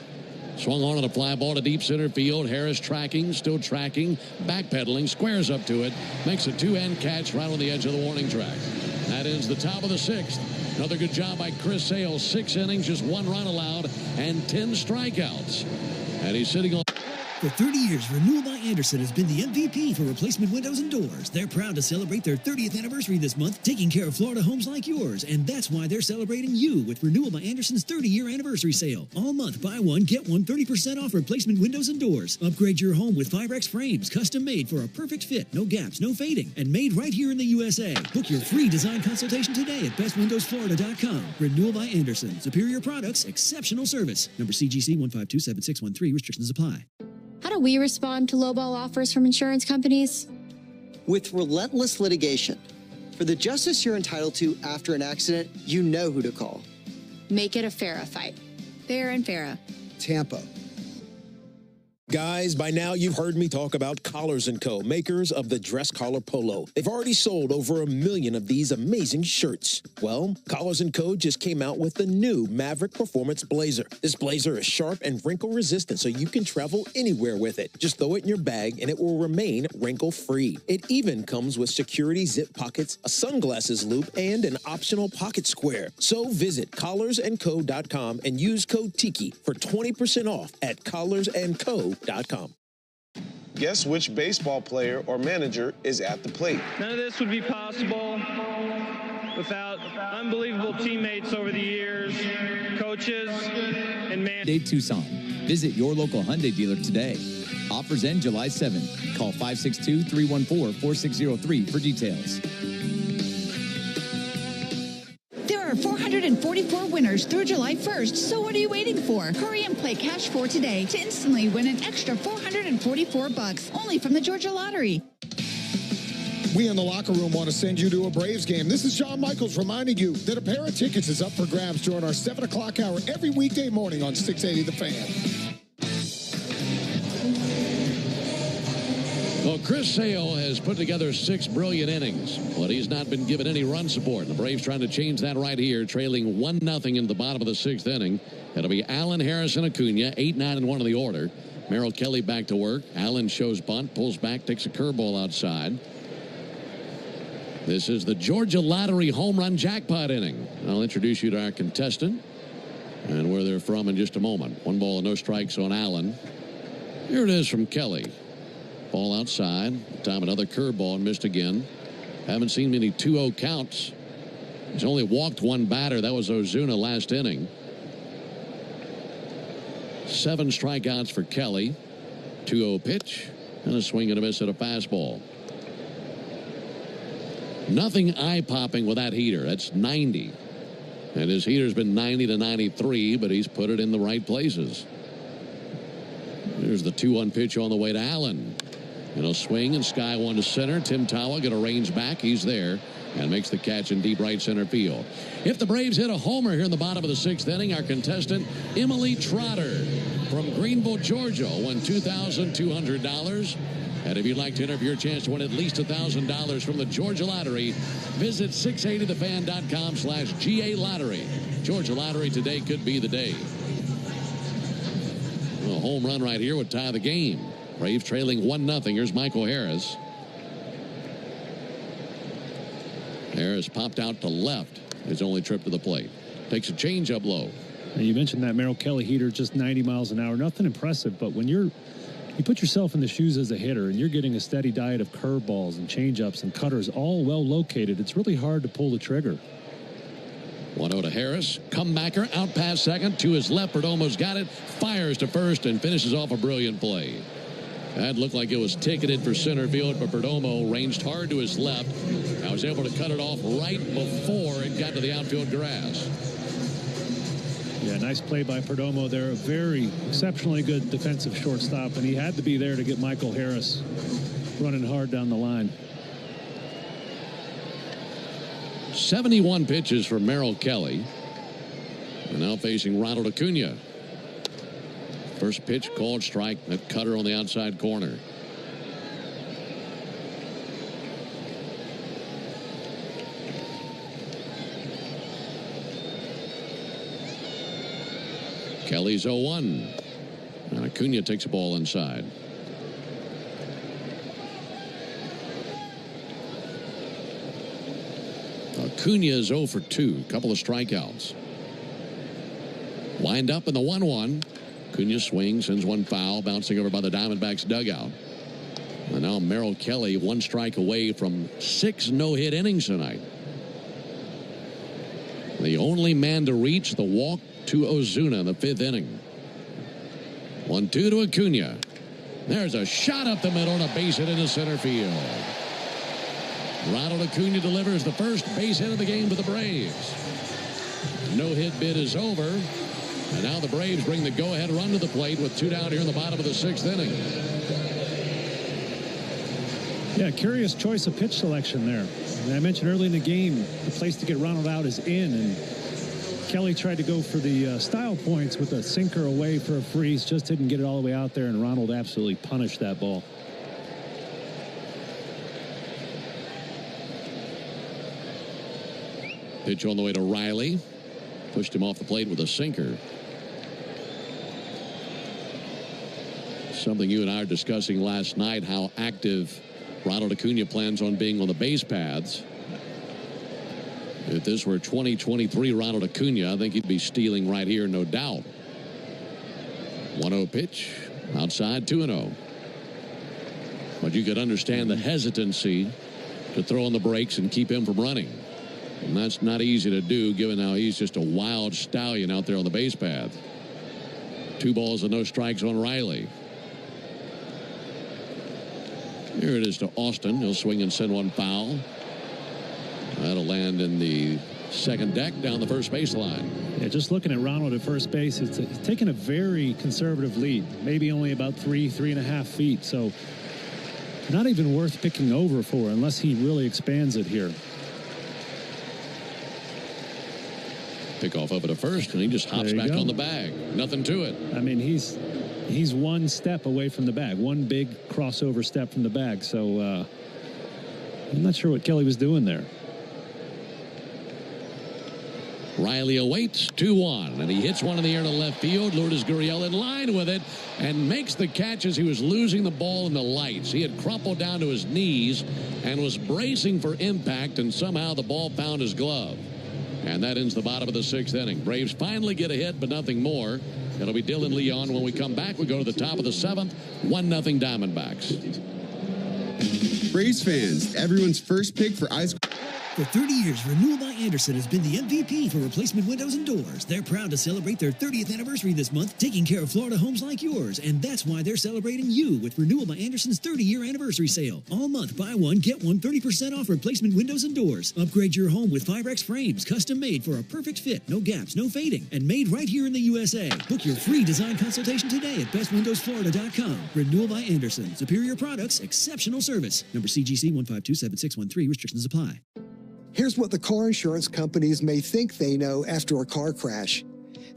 Swung on a fly ball to deep center field. Harris tracking, still tracking, backpedaling, squares up to it, makes a 2-hand catch right on the edge of the warning track. That ends the top of the 6th. Another good job by Chris Sale. 6 innings, just 1 run allowed, and 10 strikeouts. And he's sitting on... For 30 years, Renewal by Andersen has been the MVP for replacement windows and doors. They're proud to celebrate their 30th anniversary this month, taking care of Florida homes like yours. And that's why they're celebrating you with Renewal by Andersen's 30-year anniversary sale. All month, buy one, get one 30% off replacement windows and doors. Upgrade your home with Firex frames, custom made for a perfect fit, no gaps, no fading, and made right here in the USA. Book your free design consultation today at bestwindowsflorida.com. Renewal by Andersen. Superior products, exceptional service. Number CGC 1527613. Restrictions apply. How do we respond to lowball offers from insurance companies? With relentless litigation. For the justice you're entitled to after an accident, you know who to call. Make it a FARA fight. Fair and Farah. Tampa. Guys, by now you've heard me talk about Collars & Co., makers of the dress collar polo. They've already sold over 1 million of these amazing shirts. Well, Collars & Co. just came out with the new Maverick Performance Blazer. This blazer is sharp and wrinkle resistant, so you can travel anywhere with it. Just throw it in your bag and it will remain wrinkle-free. It even comes with security zip pockets, a sunglasses loop, and an optional pocket square. So visit collarsandco.com and use code TIKI for 20% off at collarsandco.com. Guess which baseball player or manager is at the plate? None of this would be possible without unbelievable teammates over the years, coaches, and man. Hyundai Tucson. Visit your local Hyundai dealer today. Offers end July 7th. Call 562-314-4603 for details. There are 444 winners through July 1st, so what are you waiting for? Hurry and play Cash for today to instantly win an extra $444 only from the Georgia Lottery. We in the locker room want to send you to a Braves game. This is John Michaels reminding you that a pair of tickets is up for grabs during our 7 o'clock hour every weekday morning on 680 The Fan. Well, Chris Sale has put together 6 brilliant innings, but he's not been given any run support. The Braves trying to change that right here, trailing 1-0 in the bottom of the 6th inning. It'll be Allen, Harris, and Acuna, 8, 9, and 1 in the order. Merrill Kelly back to work. Allen shows bunt, pulls back, takes a curveball outside. This is the Georgia Lottery home run jackpot inning. I'll introduce you to our contestant and where they're from in just a moment. 1 ball and no strikes on Allen. Here it is from Kelly. Ball outside. Time another curveball and missed again. Haven't seen many 2-0 counts. He's only walked 1 batter. That was Ozuna last inning. 7 strikeouts for Kelly. 2-0 pitch and a swing and a miss at a fastball. Nothing eye-popping with that heater. That's 90. And his heater's been 90 to 93, but he's put it in the right places. There's the 2-1 pitch on the way to Allen. And a swing and sky one to center. Tim Tawa going to range back. He's there and makes the catch in deep right center field. If the Braves hit a homer here in the bottom of the 6th inning, our contestant, Emily Trotter from Greenville, Georgia, won $2,200. And if you'd like to enter for your chance to win at least $1,000 from the Georgia Lottery, visit 680thefan.com/GA Lottery. Georgia Lottery, today could be the day. A home run right here would tie the game. Braves trailing 1-0. Here's Michael Harris. Harris popped out to left. His only trip to the plate. Takes a changeup low. Now you mentioned that Merrill Kelly heater, just 90 miles an hour. Nothing impressive, but when you put yourself in the shoes as a hitter and you're getting a steady diet of curveballs and changeups and cutters all well located, it's really hard to pull the trigger. 1-0 to Harris. Comebacker out past second to his left. Perdomo's got it. Fires to first and finishes off a brilliant play. That looked like it was ticketed for center field, but Perdomo ranged hard to his left. I was able to cut it off right before it got to the outfield grass. Yeah, nice play by Perdomo there. A very exceptionally good defensive shortstop, and he had to be there to get Michael Harris running hard down the line. 71 pitches for Merrill Kelly. And now facing Ronald Acuna. First pitch called strike. That cutter on the outside corner. Kelly's 0-1. And Acuna takes a ball inside. Acuna is 0 for 2. A couple of strikeouts. Wind up in the 1-1. Acuna swings, sends one foul, bouncing over by the Diamondbacks dugout. And now Merrill Kelly 1 strike away from 6 no-hit innings tonight. The only man to reach the walk to Ozuna in the 5th inning. 1-2 to Acuna. There's a shot up the middle and a base hit into center field. Ronald Acuna delivers the first base hit of the game to the Braves. No-hit bid is over. And now the Braves bring the go-ahead run to the plate with 2 down here in the bottom of the 6th inning. Yeah, curious choice of pitch selection there. And I mentioned early in the game, the place to get Ronald out is in. And Kelly tried to go for the style points with a sinker away for a freeze. Just didn't get it all the way out there, and Ronald absolutely punished that ball. Pitch on the way to Riley. Pushed him off the plate with a sinker. Something you and I were discussing last night, how active Ronald Acuna plans on being on the base paths. If this were 2023 Ronald Acuna, I think he'd be stealing right here, no doubt. 1-0 pitch, outside 2-0. But you could understand the hesitancy to throw on the brakes and keep him from running. And that's not easy to do, given how he's just a wild stallion out there on the base path. 2 balls and no strikes on Riley. Here it is to Austin. He'll swing and send one foul. That'll land in the second deck down the first baseline. Yeah, just looking at Ronald at first base, it's taken a very conservative lead, maybe only about 3.5 feet. So not even worth picking over for unless he really expands it here. Pick off over to first, and he just hops back on the bag. Nothing to it. I mean, he's 1 step away from the bag, 1 big crossover step from the bag. So I'm not sure what Kelly was doing there. Riley awaits 2-1, and he hits one in the air to left field. Lourdes Gurriel in line with it and makes the catch as he was losing the ball in the lights. He had crumpled down to his knees and was bracing for impact, and somehow the ball found his glove. And that ends the bottom of the 6th inning. Braves finally get a hit, but nothing more. It'll be Dylan Leon. When we come back, we go to the top of the 7th. 1-0 Diamondbacks. Braves fans, everyone's first pick for ice. For 30 years, Renewal by Andersen has been the MVP for replacement windows and doors. They're proud to celebrate their 30th anniversary this month, taking care of Florida homes like yours. And that's why they're celebrating you with Renewal by Andersen's 30-year anniversary sale. All month, buy one, get one 30% off replacement windows and doors. Upgrade your home with Firex frames, custom made for a perfect fit, no gaps, no fading, and made right here in the USA. Book your free design consultation today at bestwindowsflorida.com. Renewal by Andersen. Superior products, exceptional service. Number CGC 1527613. Restrictions apply. Here's what the car insurance companies may think they know after a car crash.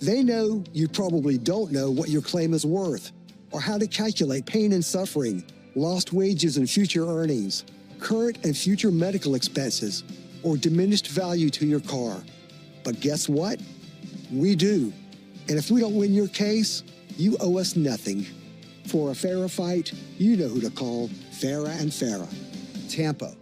They know you probably don't know what your claim is worth, or how to calculate pain and suffering, lost wages and future earnings, current and future medical expenses, or diminished value to your car. But guess what? We do. And if we don't win your case, you owe us nothing. For a fairer fight, you know who to call. Farah and Farah. Tampa.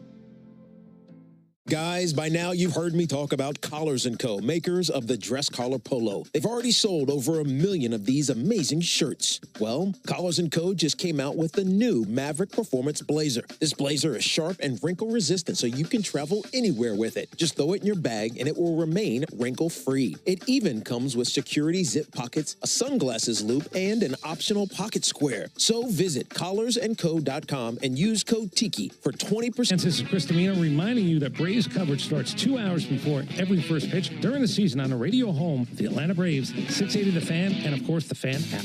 Guys, by now you've heard me talk about Collars & Co., makers of the dress collar polo. They've already sold over 1 million of these amazing shirts. Well, Collars & Co. just came out with the new Maverick Performance Blazer. This blazer is sharp and wrinkle resistant, so you can travel anywhere with it. Just throw it in your bag and it will remain wrinkle-free. It even comes with security zip pockets, a sunglasses loop, and an optional pocket square. So visit collarsandco.com and use code TIKI for 20%. This is Chris Domino reminding you that Braves coverage starts 2 hours before every first pitch during the season on the radio home of the Atlanta Braves, 680 The Fan, and of course the Fan app.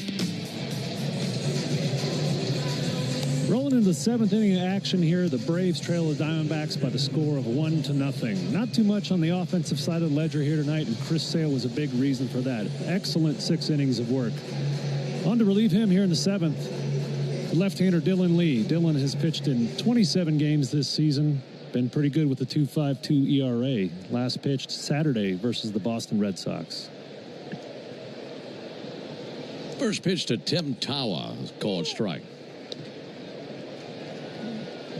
Rolling into the 7th inning of action here, the Braves trail the Diamondbacks by the score of 1-0. Not too much on the offensive side of the ledger here tonight, and Chris Sale was a big reason for that. Excellent 6 innings of work. On to relieve him here in the 7th, left-hander Dylan Lee. Dylan has pitched in 27 games this season. Been pretty good with the 2.52 ERA. Last pitched Saturday versus the Boston Red Sox. First pitch to Tim Tawa, called strike.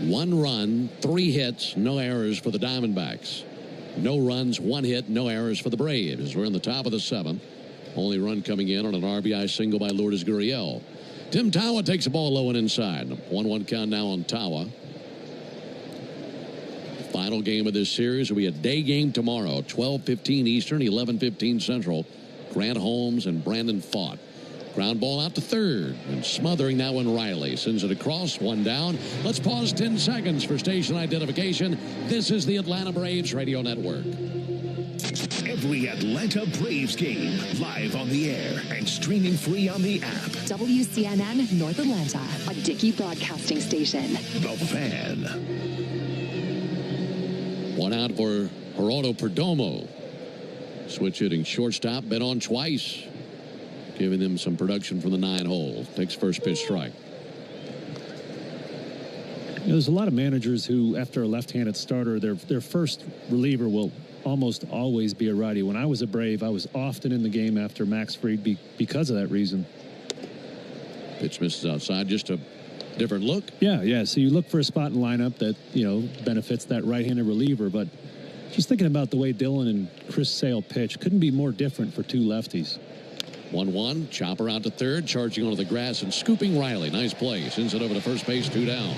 1 run, 3 hits, no errors for the Diamondbacks. No runs, 1 hit, no errors for the Braves. We're in the top of the 7th. Only run coming in on an RBI single by Lourdes Gurriel. Tim Tawa takes the ball low and inside. 1-1 count now on Tawa. Final game of this series will be a day game tomorrow, 12:15 Eastern, 11:15 Central. Grant Holmes and Brandon Pfaadt. Ground ball out to third, and smothering that one Riley. Sends it across, 1 down. Let's pause 10 seconds for station identification. This is the Atlanta Braves Radio Network. Every Atlanta Braves game, live on the air and streaming free on the app. WCNN North Atlanta, a Dickey broadcasting station. The Fan. 1 out for Geraldo Perdomo. Switch hitting shortstop, been on twice. Giving them some production from the 9 hole. Takes first pitch strike. There's a lot of managers who, after a left-handed starter, their first reliever will almost always be a righty. When I was a Brave, I was often in the game after Max Fried because of that reason. Pitch misses outside, just a different look. Yeah. So you look for a spot in the lineup that, benefits that right-handed reliever. But just thinking about the way Dylan and Chris Sale pitch, couldn't be more different for 2 lefties. 1-1, chopper out to third, charging onto the grass and scooping Riley. Nice play. Sends it over to first base, 2 down.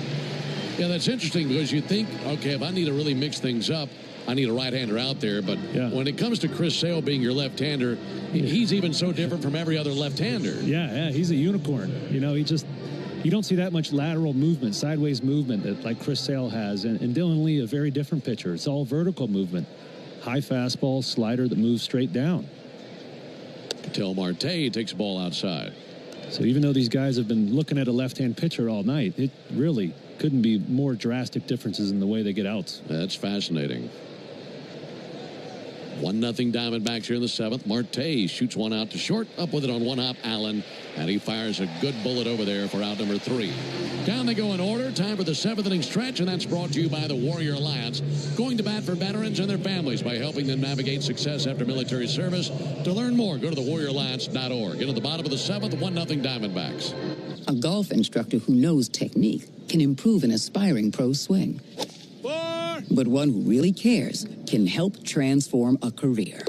Yeah, that's interesting because you think, okay, if I need to really mix things up, I need a right-hander out there. But when it comes to Chris Sale being your left-hander, he's even so different from every other left-hander. Yeah, he's a unicorn. You don't see that much lateral movement, sideways movement that like Chris Sale has. And Dylan Lee, a very different pitcher. It's all vertical movement. High fastball, slider that moves straight down. Ketel Marte takes the ball outside. So even though these guys have been looking at a left-hand pitcher all night, it really couldn't be more drastic differences in the way they get outs. That's fascinating. 1-0 Diamondbacks here in the 7th. Marte shoots one out to short. Up with it on 1 hop, Allen. And he fires a good bullet over there for out number 3. Down they go in order. Time for the 7th inning stretch, and that's brought to you by the Warrior Alliance. Going to bat for veterans and their families by helping them navigate success after military service. To learn more, go to thewarrioralliance.org. Into the bottom of the 7th, 1-0 Diamondbacks. A golf instructor who knows technique can improve an aspiring pro's swing. But one who really cares can help transform a career.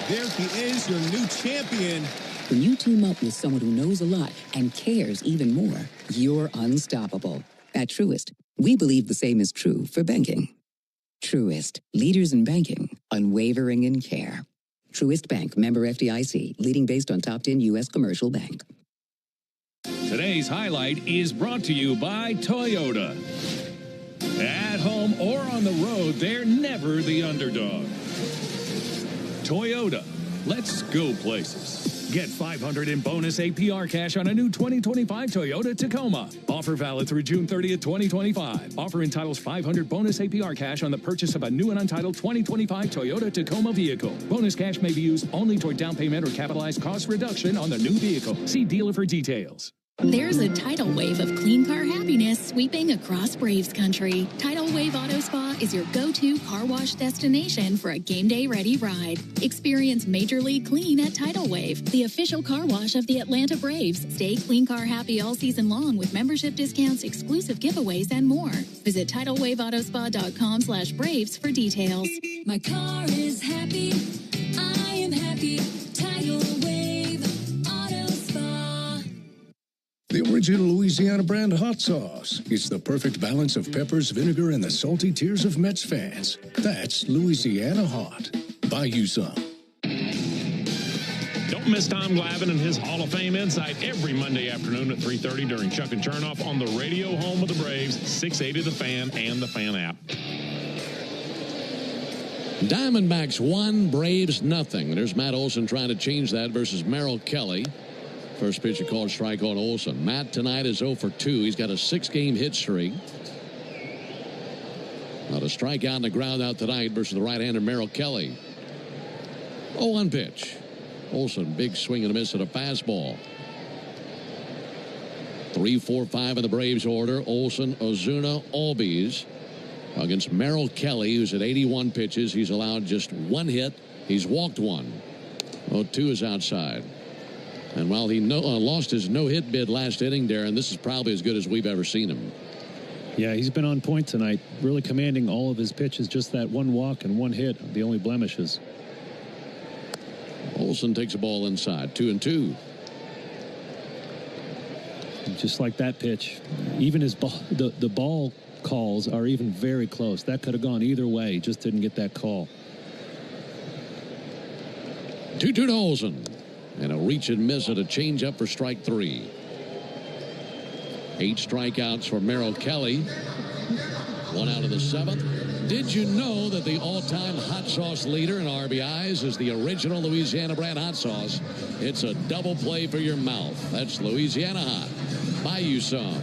There he is, your new champion. When you team up with someone who knows a lot and cares even more, you're unstoppable. At Truist, we believe the same is true for banking. Truist, leaders in banking, unwavering in care. Truist Bank, member FDIC, leading based on top 10 U.S. commercial bank. Today's highlight is brought to you by Toyota. At home or on the road, they're never the underdog. Toyota, let's go places. Get $500 in bonus APR cash on a new 2025 Toyota Tacoma. Offer valid through June 30th, 2025. Offer entitles $500 bonus APR cash on the purchase of a new and untitled 2025 Toyota Tacoma vehicle. Bonus cash may be used only toward down payment or capitalized cost reduction on the new vehicle. See dealer for details. There's a tidal wave of clean car happiness sweeping across Braves country. Tidal Wave Auto Spa is your go-to car wash destination for a game day ready ride. Experience Major League Clean at Tidal Wave, the official car wash of the Atlanta Braves. Stay clean car happy all season long with membership discounts, exclusive giveaways, and more. Visit TidalWaveAutoSpa.com/Braves for details. My car is happy. I am happy. Tidal Wave Auto Spa. The original Louisiana brand hot sauce. It's the perfect balance of peppers, vinegar, and the salty tears of Mets fans. That's Louisiana Hot. Buy you some. Don't miss Tom Glavine and his Hall of Fame Insight every Monday afternoon at 3:30 during Chuck and Chernoff on the radio home of the Braves, 680 The Fan and the Fan app. Diamondbacks 1, Braves nothing. There's Matt Olson trying to change that versus Merrill Kelly. First pitch, a called strike on Olson. Matt tonight is 0 for 2. He's got a 6-game hit streak. Not a strikeout and a ground out tonight versus the right-hander Merrill Kelly. 0-1 pitch. Olson, big swing and a miss at a fastball. 3, 4, 5 in the Braves order. Olson, Ozuna, Albies against Merrill Kelly, who's at 81 pitches. He's allowed just 1 hit. He's walked 1. 0-2 is outside. And while he lost his no-hit bid last inning, Darren, this is probably as good as we've ever seen him. Yeah, he's been on point tonight, really commanding all of his pitches. Just that one walk and one hit, the only blemishes. Olsen takes a ball inside, 2-2. Just like that pitch, even his ball, the ball calls are even very close. That could have gone either way. Just didn't get that call. 2-2 to Olsen. And a reach and miss at a changeup for strike 3. 8 strikeouts for Merrill Kelly. 1 out of the 7th. Did you know that the all-time hot sauce leader in RBIs is the original Louisiana brand hot sauce? It's a double play for your mouth. That's Louisiana Hot. Buy you some.